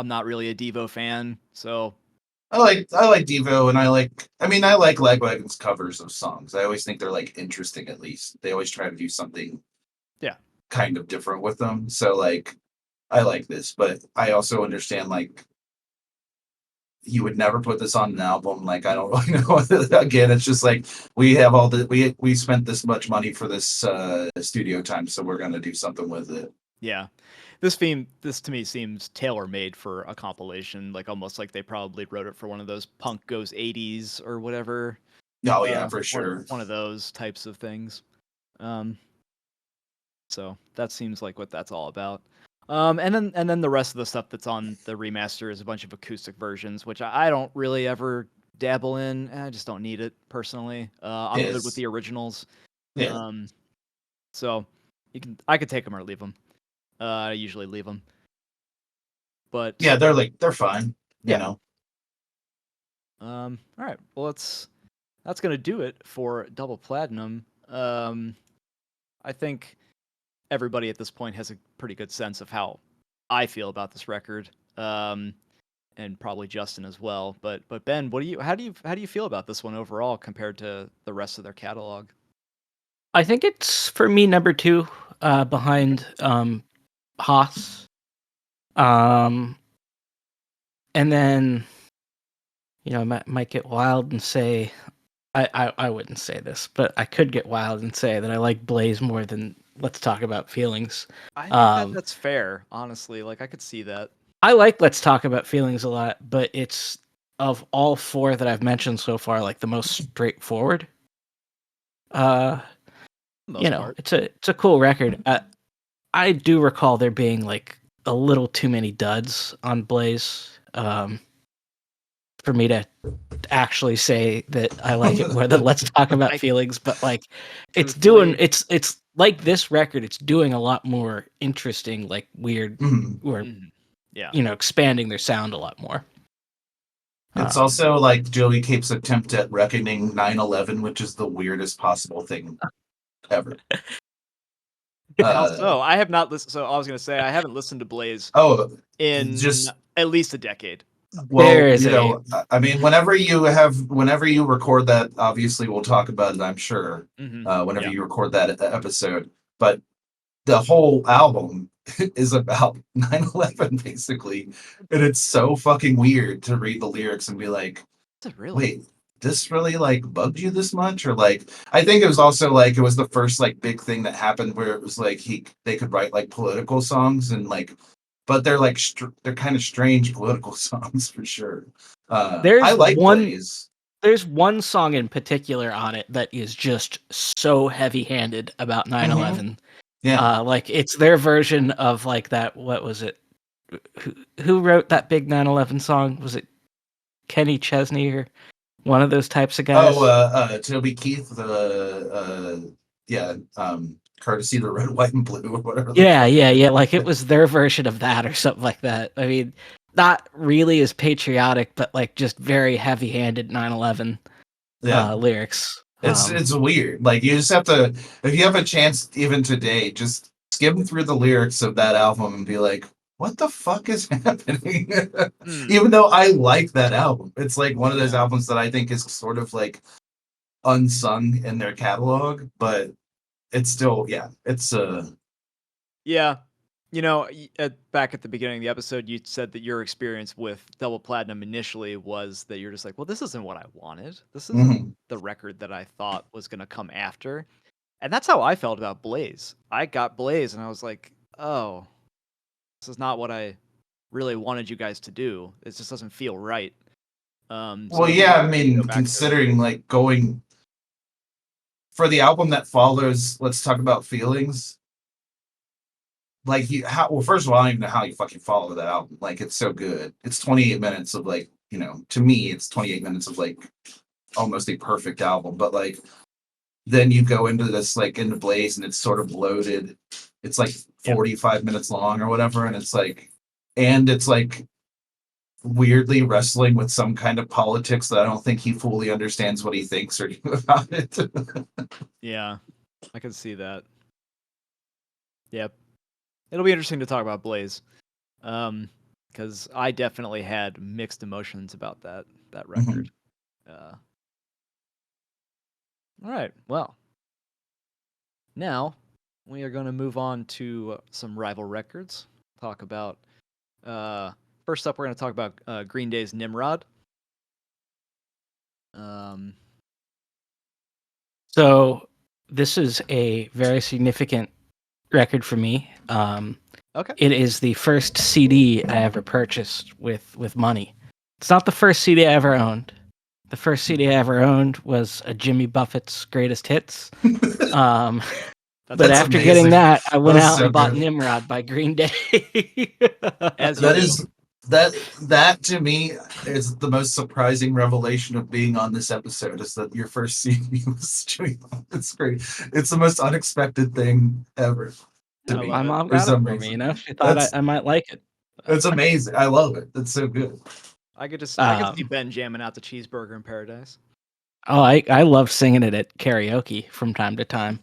not really a Devo fan, so I like Devo, and I like Lagwagon's covers of songs. I always think they're like interesting. At least they always try to do something, yeah, kind of different with them. So like, I like this, but I also understand like you would never put this on an album. Like, I don't really know. Again, it's just like we have all the we spent this much money for this studio time, so we're gonna do something with it. yeah. This to me seems tailor-made for a compilation, like almost like they probably wrote it for one of those Punk Goes 80s or whatever. Oh yeah, for sure. One of those types of things. So that seems like what that's all about. And then the rest of the stuff that's on the remaster is a bunch of acoustic versions, which I don't really ever dabble in. I just don't need it personally. I'm good with the originals. Yeah. So I could take them or leave them. I usually leave them. But yeah, they're fine. You know. All right. Well, that's gonna do it for Double Platinum. I think everybody at this point has a pretty good sense of how I feel about this record, and probably Justin as well. But Ben, how do you feel about this one overall compared to the rest of their catalog? I think it's, for me, number 2 behind Haas. And then, might get wild and say, I wouldn't say this, but I could get wild and say that I like Blaze more than Let's Talk About Feelings. I think that's fair, honestly. Like, I could see that. I like Let's Talk About Feelings a lot, but it's, of all 4 that I've mentioned so far, like the most straightforward. It's a cool record. I do recall there being like a little too many duds on Blaze, for me to actually say that I like it more than Let's Talk About Feelings. But like, it's like this record. It's doing a lot more interesting, like weird, or expanding their sound a lot more. It's also like Joey Cape's attempt at reckoning 9/11, which is the weirdest possible thing ever. So I have not listened. So I was going to say I haven't listened to Blaze. In just at least a decade. Well, I mean, whenever you record that, obviously we'll talk about it. I'm sure. Whenever you record that episode, but the whole album is about 9/11 basically, and it's so fucking weird to read the lyrics and be like, really? Wait, this really like bugged you this much, or like I think it was also like it was the first like big thing that happened where it was like they could write like political songs and like, but they're like they're kind of strange political songs for sure. I There's like one Blaze. there's one song in particular on it that is just so heavy-handed about 9/11. Yeah. Like it's their version of like that. What was it? Who wrote that big 9/11 song? Was it Kenny Chesney or one of those types of guys? Toby Keith, yeah, courtesy the red, white, and blue, or whatever. Yeah. Like it was their version of that or something like that. I mean, not really as patriotic, but like just very heavy-handed 9/11 Yeah. lyrics. It's weird. Like you just have to, if you have a chance, even today, just skim through the lyrics of that album and be like, "What the fuck is happening?" Even though I like that album, it's like one of those albums that I think is sort of like unsung in their catalog, but it's still, yeah, it's Yeah. You know, back at the beginning of the episode, you said that your experience with Double Platinum initially was that you're just like, well, this isn't what I wanted. This isn't the record that I thought was going to come after. And that's how I felt about Blaze. I got Blaze and I was like, oh, this is not what I really wanted you guys to do. It just doesn't feel right. well, yeah, I mean, considering like going for the album that follows, let's talk about feelings. Like well, first of all, I don't even know how you fucking follow that album. Like, it's so good. It's 28 minutes of like, to me, it's 28 minutes of like almost a perfect album. But like, then you go into this like into Blaze, and it's sort of loaded. It's like 45 minutes long or whatever, and it's like weirdly wrestling with some kind of politics that I don't think he fully understands what he thinks or about it. Yeah, I can see that. Yep. It'll be interesting to talk about Blaze, because I definitely had mixed emotions about that record. All right, well, now we are going to move on to some rival records. Talk about first up, we're going to talk about Green Day's Nimrod. So this is a very significant record for me. Okay. It is the first CD I ever purchased with money. It's not the first CD I ever owned. The first CD I ever owned was a Jimmy Buffett's Greatest Hits. But after amazing. getting that, I went out so and bought good. Nimrod by Green Day. That to me is the most surprising revelation of being on this episode, is that your first CD was Jimmy Buffett. It's great. It's the most unexpected thing ever. My mom got it for me. She thought I might like it. It's amazing. I love it. It's so good. I could see Ben jamming out the Cheeseburger in Paradise. Oh, I love singing it at karaoke from time to time.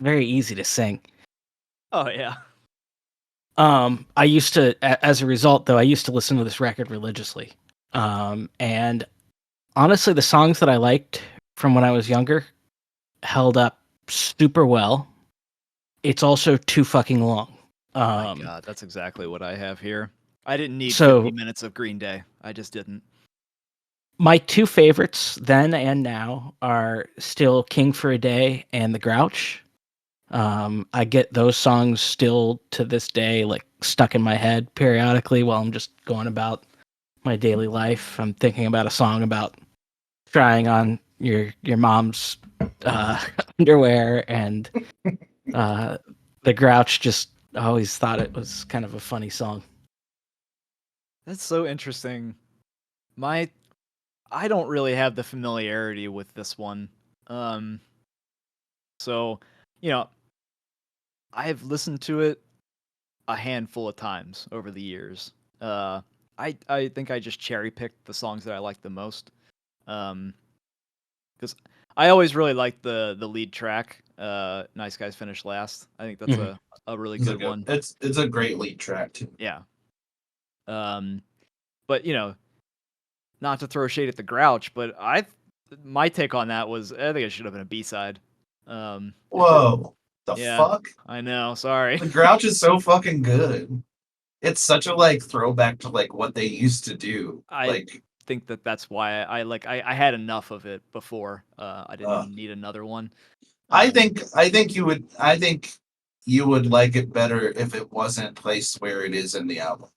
Very easy to sing. Oh yeah. I used to, as a result, though, I used to listen to this record religiously. And honestly, the songs that I liked from when I was younger held up super well. It's also too fucking long. Oh my God, that's exactly what I have here. I didn't need 50 minutes of Green Day. I just didn't. My two favorites then and now are still King for a Day and The Grouch. I get those songs still to this day like stuck in my head periodically while I'm just going about my daily life. I'm thinking about a song about trying on your mom's underwear, and The Grouch, just always thought it was kind of a funny song. That's so interesting. I don't really have the familiarity with this one. So, I've listened to it a handful of times over the years. I think I just cherry picked the songs that I like the most. Because I always really liked the lead track, Nice Guys Finish Last. I think that's a really good one. It's a great lead track too. Yeah. But not to throw shade at The Grouch, but my take on that was I think it should have been a B-side. Whoa. Fuck? I know, sorry. The Grouch is so fucking good. It's such a throwback to what they used to do. think that that's why I had enough of it before. I didn't need another one. I think you would like it better if it wasn't placed where it is in the album.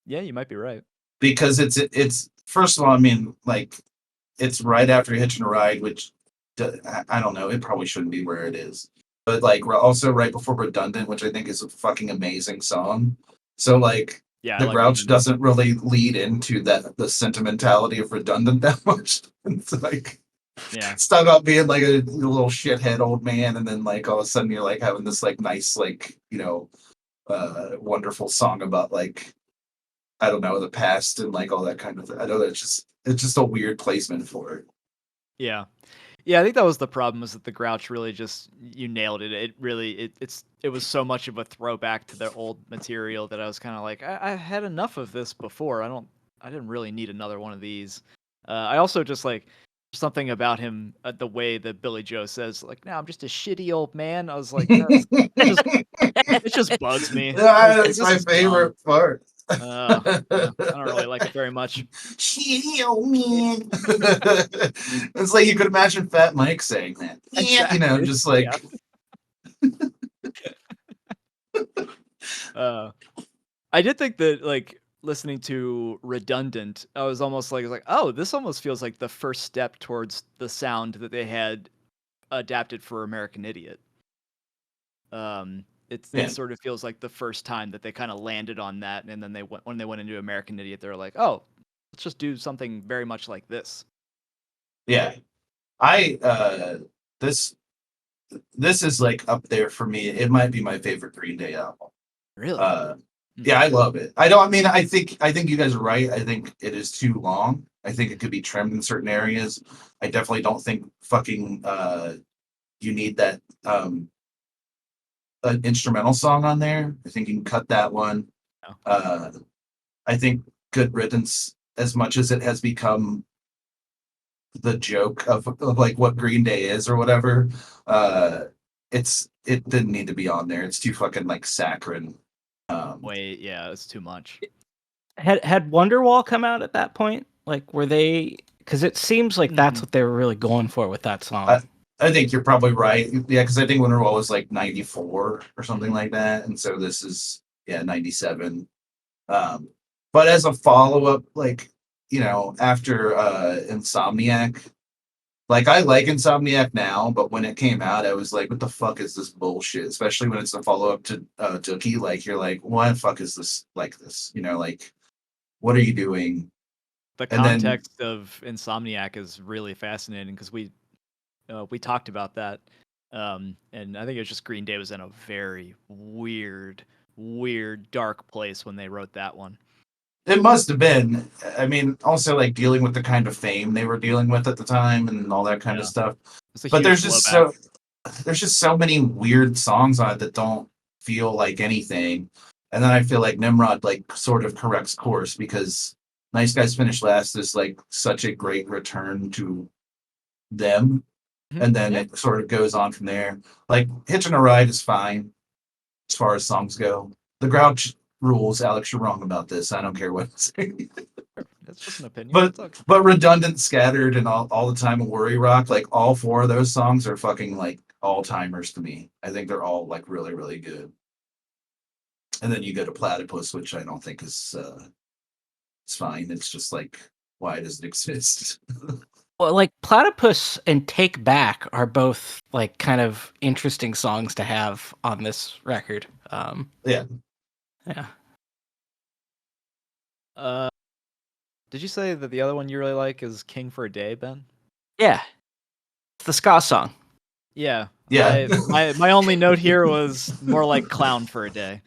Yeah, you might be right. Because it's first of all, I mean, like it's right after Hitching a Ride, which I don't know, it probably shouldn't be where it is. But like also right before Redundant, which I think is a fucking amazing song. So like Yeah, I the like Grouch Redundant. doesn't really lead into the sentimentality of Redundant that much. It's like Yeah. it's not about being like a little shithead old man, and then like all of a sudden you're like having this like nice like wonderful song about like I don't know the past and like all that kind of thing. I know it's just a weird placement for it. Yeah. Yeah, I think that was the problem, is that the Grouch really just, you nailed it. It really it was so much of a throwback to their old material that I was kind of like, I had enough of this before. I didn't really need another one of these. I also just like something about him, the way that Billy Joe says like, "Now I'm just a shitty old man." I was like, it just it just bugs me. I was like, That's this my is dumb. favorite part. Yeah, I don't really like it very much. Shitty old man. It's like you could imagine Fat Mike saying that. Yeah, Exactly. just like Uh, I did think that, like, listening to Redundant, I was almost like, oh, this almost feels like the first step towards the sound that they had adapted for American Idiot. It yeah, sort of feels like the first time that they kind of landed on that, and then when they went into American Idiot, they were like, oh, let's just do something very much like this. yeah. I this this is like up there for me. It might be my favorite Green Day album. Really? Uh, yeah, I love it. I don't. I mean, I think you guys are right. I think it is too long. I think it could be trimmed in certain areas. I definitely don't think fucking you need that an instrumental song on there. I think you can cut that one. No. I think Good Riddance, as much as it has become the joke of like what Green Day is or whatever, uh, it didn't need to be on there. It's too fucking like saccharine. Wait, yeah, it's too much. Had Wonderwall come out at that point? Like, were they? Because it seems like that's what they were really going for with that song. I think you're probably right. Yeah, because I think Wonderwall was like 94 or something like that. And so this is, 97. But as a follow up, like, after Insomniac, like I like Insomniac now, but when it came out, I was like, what the fuck is this bullshit? Especially when it's a follow up to Dookie. Like, you're like, why the fuck is this like this? Like, what are you doing? The And then context of Insomniac is really fascinating, because we talked about that, and I think it was just Green Day was in a very weird, dark place when they wrote that one. it must have been. I mean, also like dealing with the kind of fame they were dealing with at the time and all that kind of Yeah. stuff. It's a But huge there's just so many weird songs on it that don't feel like anything. And then I feel like Nimrod like sort of corrects course, because Nice Guys Finish Last is like such a great return to them. And then it sort of goes on from there. Like Hitching a Ride is fine as far as songs go. The Grouch rules. Alex, you're wrong about this. I don't care what you say. That's just an opinion. But It's okay. but Redundant, Scattered, and all the time and Worry Rock, like all four of those songs are fucking like all timers to me. I think they're all like really, really good. And then you go to Platypus, which I don't think is it's fine. It's just like, why does it exist? Well, like Platypus and Take Back are both like kind of interesting songs to have on this record. Yeah. Yeah. Did you say that the other one you really like is King for a Day, Ben? Yeah. It's the ska song. Yeah. Yeah. My only note here was more like Clown for a Day.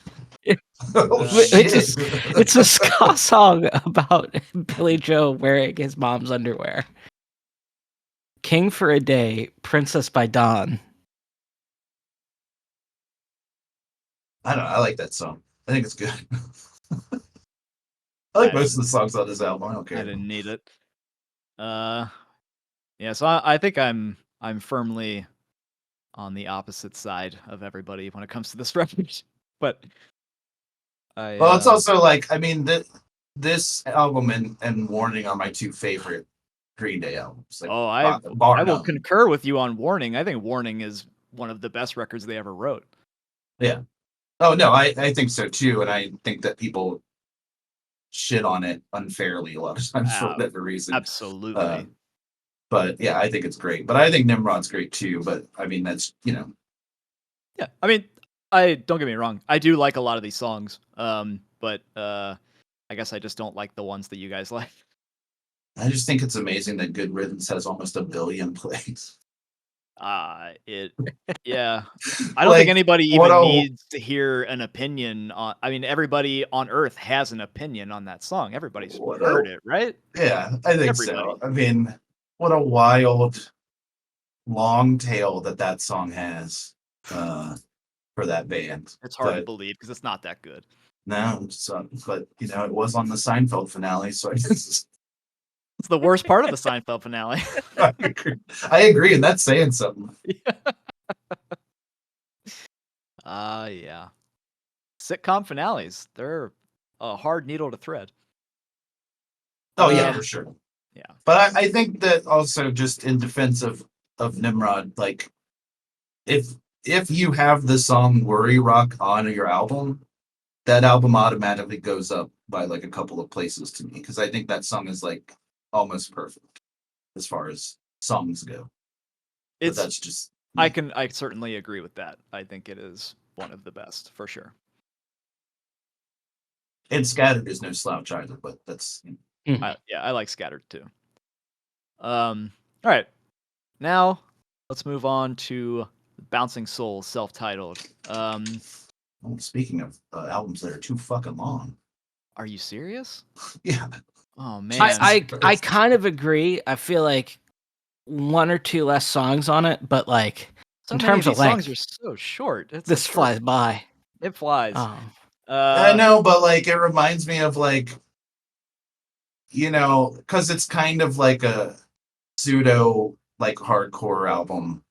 Oh, It's a ska song about Billy Joe wearing his mom's underwear. King for a Day, Princess by Dawn. I don't know. I like that song. I think it's good. I like most of the songs on this album. I don't care. I didn't need it. Yeah, so I think I'm firmly on the opposite side of everybody when it comes to this record. But Well, it's also like, I mean, this album and Warning are my two favorite Green Day albums. Like, Oh, I bar will none. concur with you on Warning. I think Warning is one of the best records they ever wrote. Yeah. Oh no, I think so too, and I think that people shit on it unfairly a lot of times for whatever reason. Absolutely. But yeah, I think it's great. But I think Nimrod's great too. But I mean, that's Yeah, I mean, I don't get me wrong. I do like a lot of these songs. But I guess I just don't like the ones that you guys like. I just think it's amazing that Good Riddance has almost 1 billion plays. Yeah. I don't Like, think anybody what even a- needs to hear an opinion on. I mean, everybody on Earth has an opinion on that song. Everybody's What heard a- it, right? Yeah, I think Everybody. so. I mean, what a wild long tail that song has for that band. It's hard to But believe because it's not that good. no, but it was on the Seinfeld finale, so I guess It's the worst part of the Seinfeld finale. I agree, and that's saying something. Yeah. Sitcom finales. They're a hard needle to thread. Oh yeah, for sure. Yeah. But I think that also, just in defense of Nimrod, like if you have the song Worry Rock on your album, that album automatically goes up by like a couple of places to me, because I think that song is like almost perfect as far as songs go. But It's that's just I certainly agree with that. I think it is one of the best for sure. and Scattered is no slouch either, but that's I like Scattered too. All right. Now let's move on to Bouncing Soul, self-titled. speaking of albums that are too fucking long. Are you serious? Yeah. Oh man. I kind of agree. I feel like one or two less songs on it, but like in terms of length, songs are so short. this flies by. It flies. I know, but like it reminds me of like, because it's kind of like a pseudo like hardcore album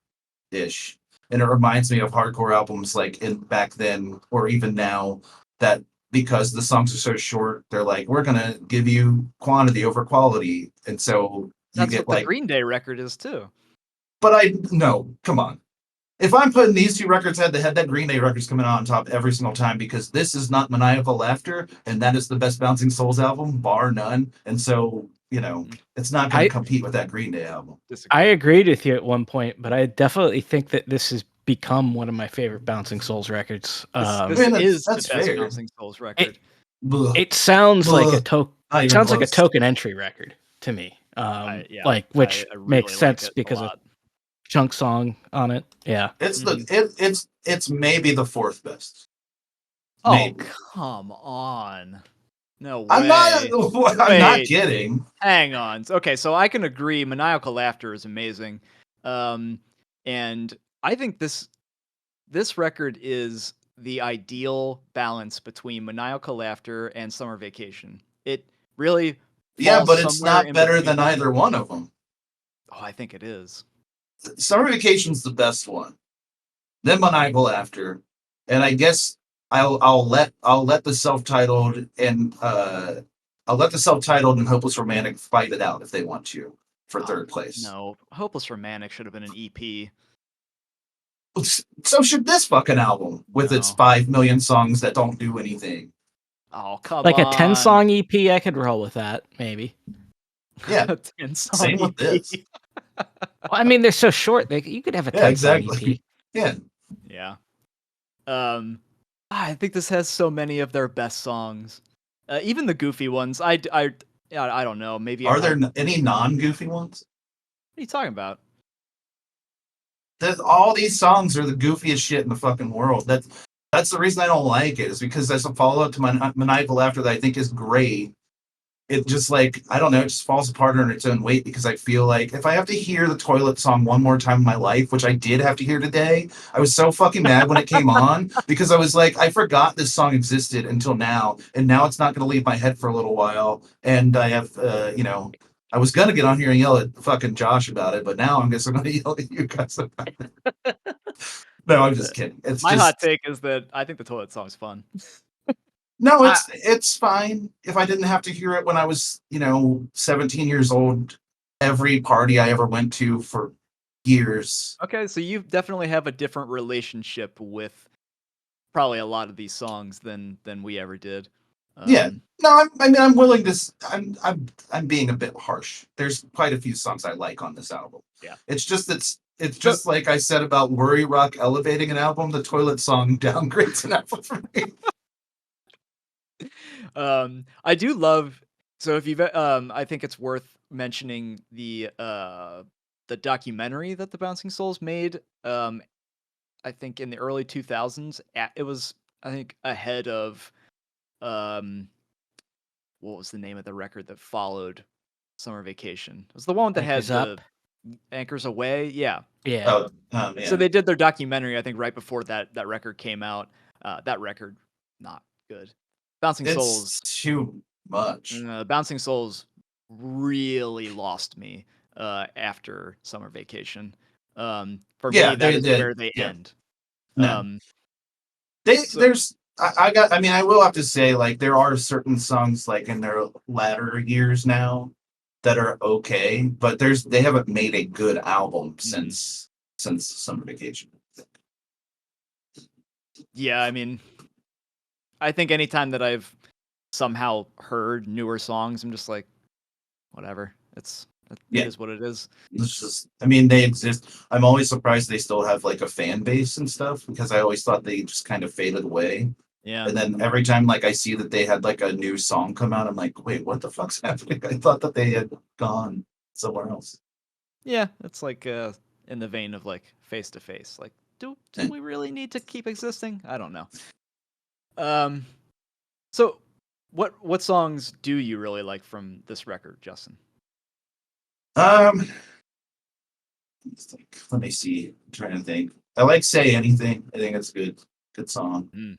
ish, and it reminds me of hardcore albums like in back then or even now, that because the songs are so short, they're like, we're gonna give you quantity over quality, and so that's you get what the like Green Day record is too. But no, come on. If I'm putting these two records head to head, that Green Day record's coming out on top every single time, because this is not Maniacal Laughter, and that is the best Bouncing Souls album, bar none. And so, it's not going to compete with that Green Day album. I agreed with you at one point, but I definitely think that this has become one of my favorite Bouncing Souls records. This is the best fair. Bouncing Souls record. It sounds like a token entry record to me. Which really makes sense like because of Chunk song on it. Yeah. It's maybe the fourth best. Oh, maybe. Come on. No way. I'm not kidding. Hang on. Okay, so I can agree Maniacal Laughter is amazing. And I think this record is the ideal balance between Maniacal Laughter and Summer Vacation. It really but it's not better than either one of them. Oh, I think it is. Summer Vacation's the best one. Then Maniacal Laughter, and I guess I'll let the self-titled and Hopeless Romantic fight it out if they want to for third place. No, Hopeless Romantic should have been an EP. So should this fucking album with its 5 million songs that don't do anything. Oh, come like on. Like a 10-song EP, I could roll with that, maybe. Yeah. 10-song Same with this. Well, I mean, they're so short. You could have a 10-song EP. Yeah. Yeah. I think this has so many of their best songs. Even the goofy ones. I don't know. Maybe are there any non-goofy ones? What are you talking about? All these songs are the goofiest shit in the fucking world. That's the reason I don't like it, is because there's a follow-up to Maniacal Laughter that I think is great. It just it just falls apart on its own weight, because I feel like if I have to hear the Toilet song one more time in my life, which I did have to hear today, I was so fucking mad when it came on, because I was like, I forgot this song existed until now, and now it's not going to leave my head for a little while, and I have, I was going to get on here and yell at fucking Josh about it, but now I guess I'm going to yell at you guys about it. No, I'm just kidding. My hot take is that I think the Toilet song's fun. No, I, it's fine. If I didn't have to hear it when I was, 17 years old, every party I ever went to for years. Okay, so you definitely have a different relationship with probably a lot of these songs than we ever did. Yeah. Um, No, I'm willing to. I'm being a bit harsh. There's quite a few songs I like on this album. yeah. It's So just like I said about Worry Rock elevating an album. The Toilet Song downgrades an album for me. I do love. So if you've, I think it's worth mentioning the documentary that the Bouncing Souls made. I think in the early 2000s. It was, I think, ahead of um, what was the name of the record that followed Summer Vacation? It was the one that Anchors had Up. the Anchors Away. Yeah. Yeah. Oh, So yeah. they did their documentary, I think, right before that record came out. That record, not good. Bouncing It's Souls, too much. Bouncing Souls really lost me after Summer Vacation. For Yeah, me, that they is did. where they Yeah, end. no. Um, so There's I got I mean I will have to say like there are certain songs like in their latter years now that are okay, but they haven't made a good album mhm. since Summer Vacation. Yeah, I mean, I think anytime that I've somehow heard newer songs, I'm just like, whatever. It Yeah, is what it is. it's just I mean they exist. I'm always surprised they still have like a fan base and stuff because I always thought they just kind of faded away. Yeah. And then every time like I see that they had like a new song come out, I'm like, wait, what the fuck's happening? I thought that they had gone somewhere else. Yeah, it's like in the vein of like Face to Face. Like, do Eh. we really need to keep existing? I don't know. Um so what songs do you really like from this record, Justin? Um, let me see. I'm trying to think. I like Say Anything. I think it's a good song. Mm.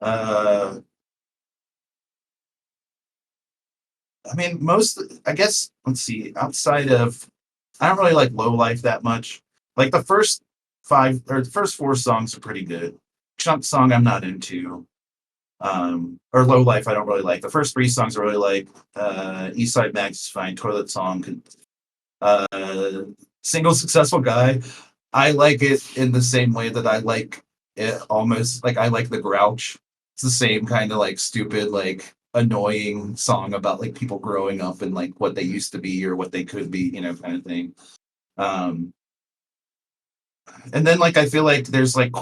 Uh, I mean, I guess, let's see, outside of, I don't really like Low Life that much. Like the first five or the first four songs are pretty good. Chunk Song, I'm not into. Or Low Life, I don't really like. The first three songs I really like. East Side Max is fine. Toilet Song, uh, Single Successful Guy. I like it in the same way that I like it almost like I like the Grouch. It's the same kind of like stupid, like annoying song about like people growing up and like what they used to be or what they could be, kind of thing. Um, and then like I feel like there's like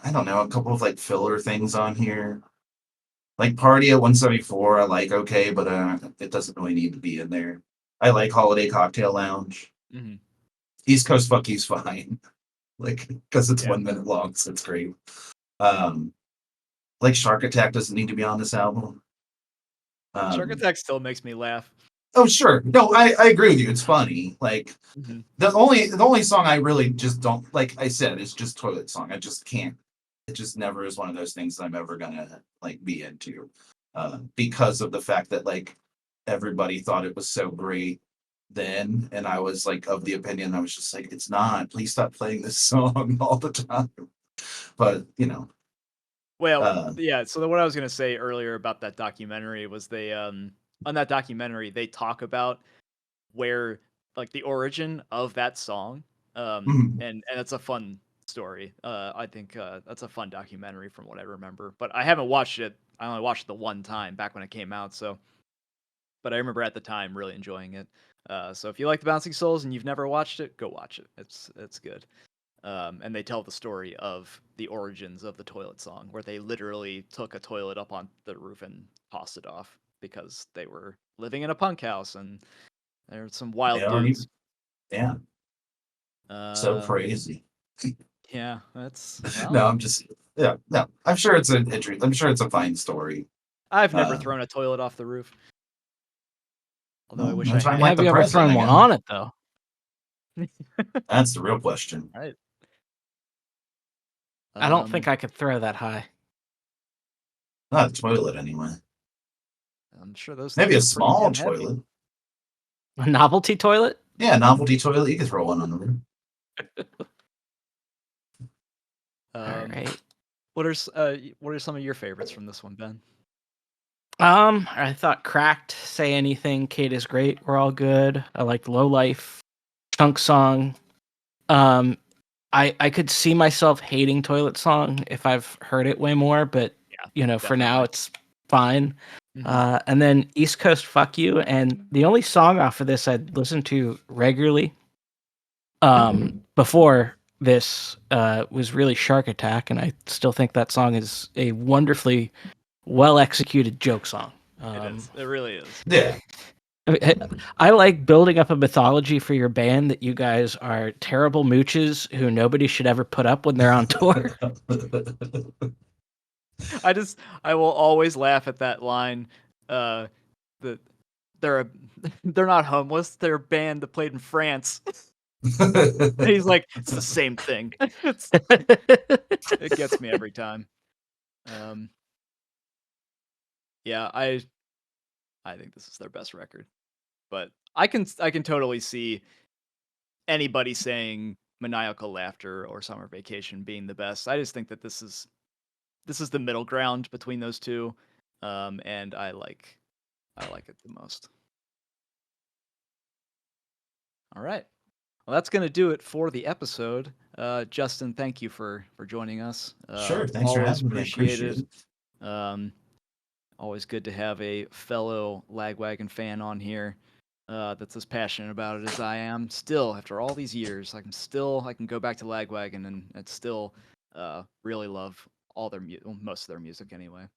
I don't know, a couple of like filler things on here. Like Party at 174, I like okay, but it doesn't really need to be in there. I like Holiday Cocktail Lounge. Mhm. East Coast Fuck You's fine. Like because it's Yeah. 1 minute long, so it's great. Um, like Shark Attack doesn't need to be on this album. Shark Um, Attack still makes me laugh. oh sure, no, I agree with you. It's funny. Like Mhm. the only song I really just don't like. I said is just Toilet Song. I just can't. It just never is one of those things that I'm ever gonna like be into, because of the fact that like everybody thought it was so great then, and I was like of the opinion I was just like it's not. Please stop playing this song all the time. But Well, uh, yeah, so what I was gonna say earlier about that documentary was they on that documentary they talk about where like the origin of that song. mhm, And it's a fun story. I think that's a fun documentary from what I remember. But I haven't watched it. I only watched it the one time back when it came out, so but I remember at the time really enjoying it. So if you like the Bouncing Souls and you've never watched it, go watch it. It's good. And they tell the story of the origins of the toilet song, where they literally took a toilet up on the roof and tossed it off because they were living in a punk house and there were some they wild already dudes. yeah, so Uh, crazy. yeah, that's No, well. I'm just yeah, no. I'm sure it's I'm sure it's a fine story. I've never Uh, thrown a toilet off the roof, although I well, wish no I time had. like Have the you ever present, thrown I one guess. on it though? That's the real question. Right. I don't think Um, I could throw that high. Not a toilet anyway. I'm sure those Maybe things a are pretty small damn heavy. toilet. A novelty toilet? Yeah, novelty toilet. You could throw one on the roof. All Um, right. what are some of your favorites from this one, Ben? I thought Cracked, Say Anything, Kate is Great were all good. I liked Low Life, Chunk Song. I could see myself hating Toilet Song if I've heard it way more, but for now it's fine. And then East Coast Fuck You, and the only song off of this I'd listen to regularly before this was really Shark Attack, and I still think that song is a wonderfully well executed joke song. It is. It really is. Yeah. I like building up a mythology for your band that you guys are terrible mooches who nobody should ever put up when they're on tour. I will always laugh at that line. That they're not homeless. They're a band that played in France. And he's like, it's the same thing. It gets me every time. Yeah, I think this is their best record, but I can totally see anybody saying Maniacal Laughter or Summer Vacation being the best. I just think that this is the middle ground between those two, and I like it the most. All right. Well, that's going to do it for the episode. Justin, thank you for joining us. Sure. Thanks for having me. I appreciate it. Always good to have a fellow Lagwagon fan on here that's as passionate about it as I am. Still, after all these years, I can go back to Lagwagon and still really love all their most of their music anyway.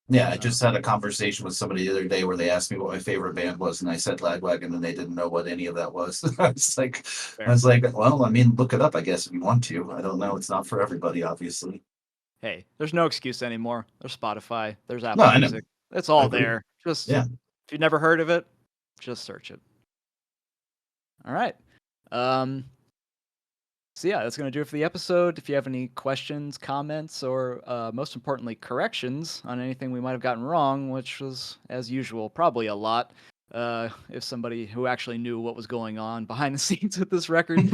Yeah, I just had a conversation with somebody the other day where they asked me what my favorite band was, and I said Lagwagon, and they didn't know what any of that was. I was like, well, I mean, look it up, I guess, if you want to. I don't know. It's not for everybody, obviously. Hey, there's no excuse anymore. There's Spotify. There's Apple Music. It's all there. Just if you've never heard of it, just search it. All right. So yeah, that's going to do it for the episode. If you have any questions, comments, or most importantly, corrections on anything we might have gotten wrong, which was, as usual, probably a lot, if somebody who actually knew what was going on behind the scenes with this record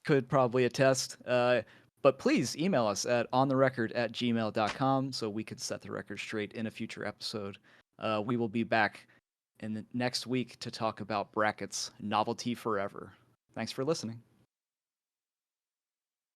could probably attest. But please email us at ontherecord@gmail.com so we could set the record straight in a future episode. We will be back in the next week to talk about Bracket's Novelty Forever. Thanks for listening.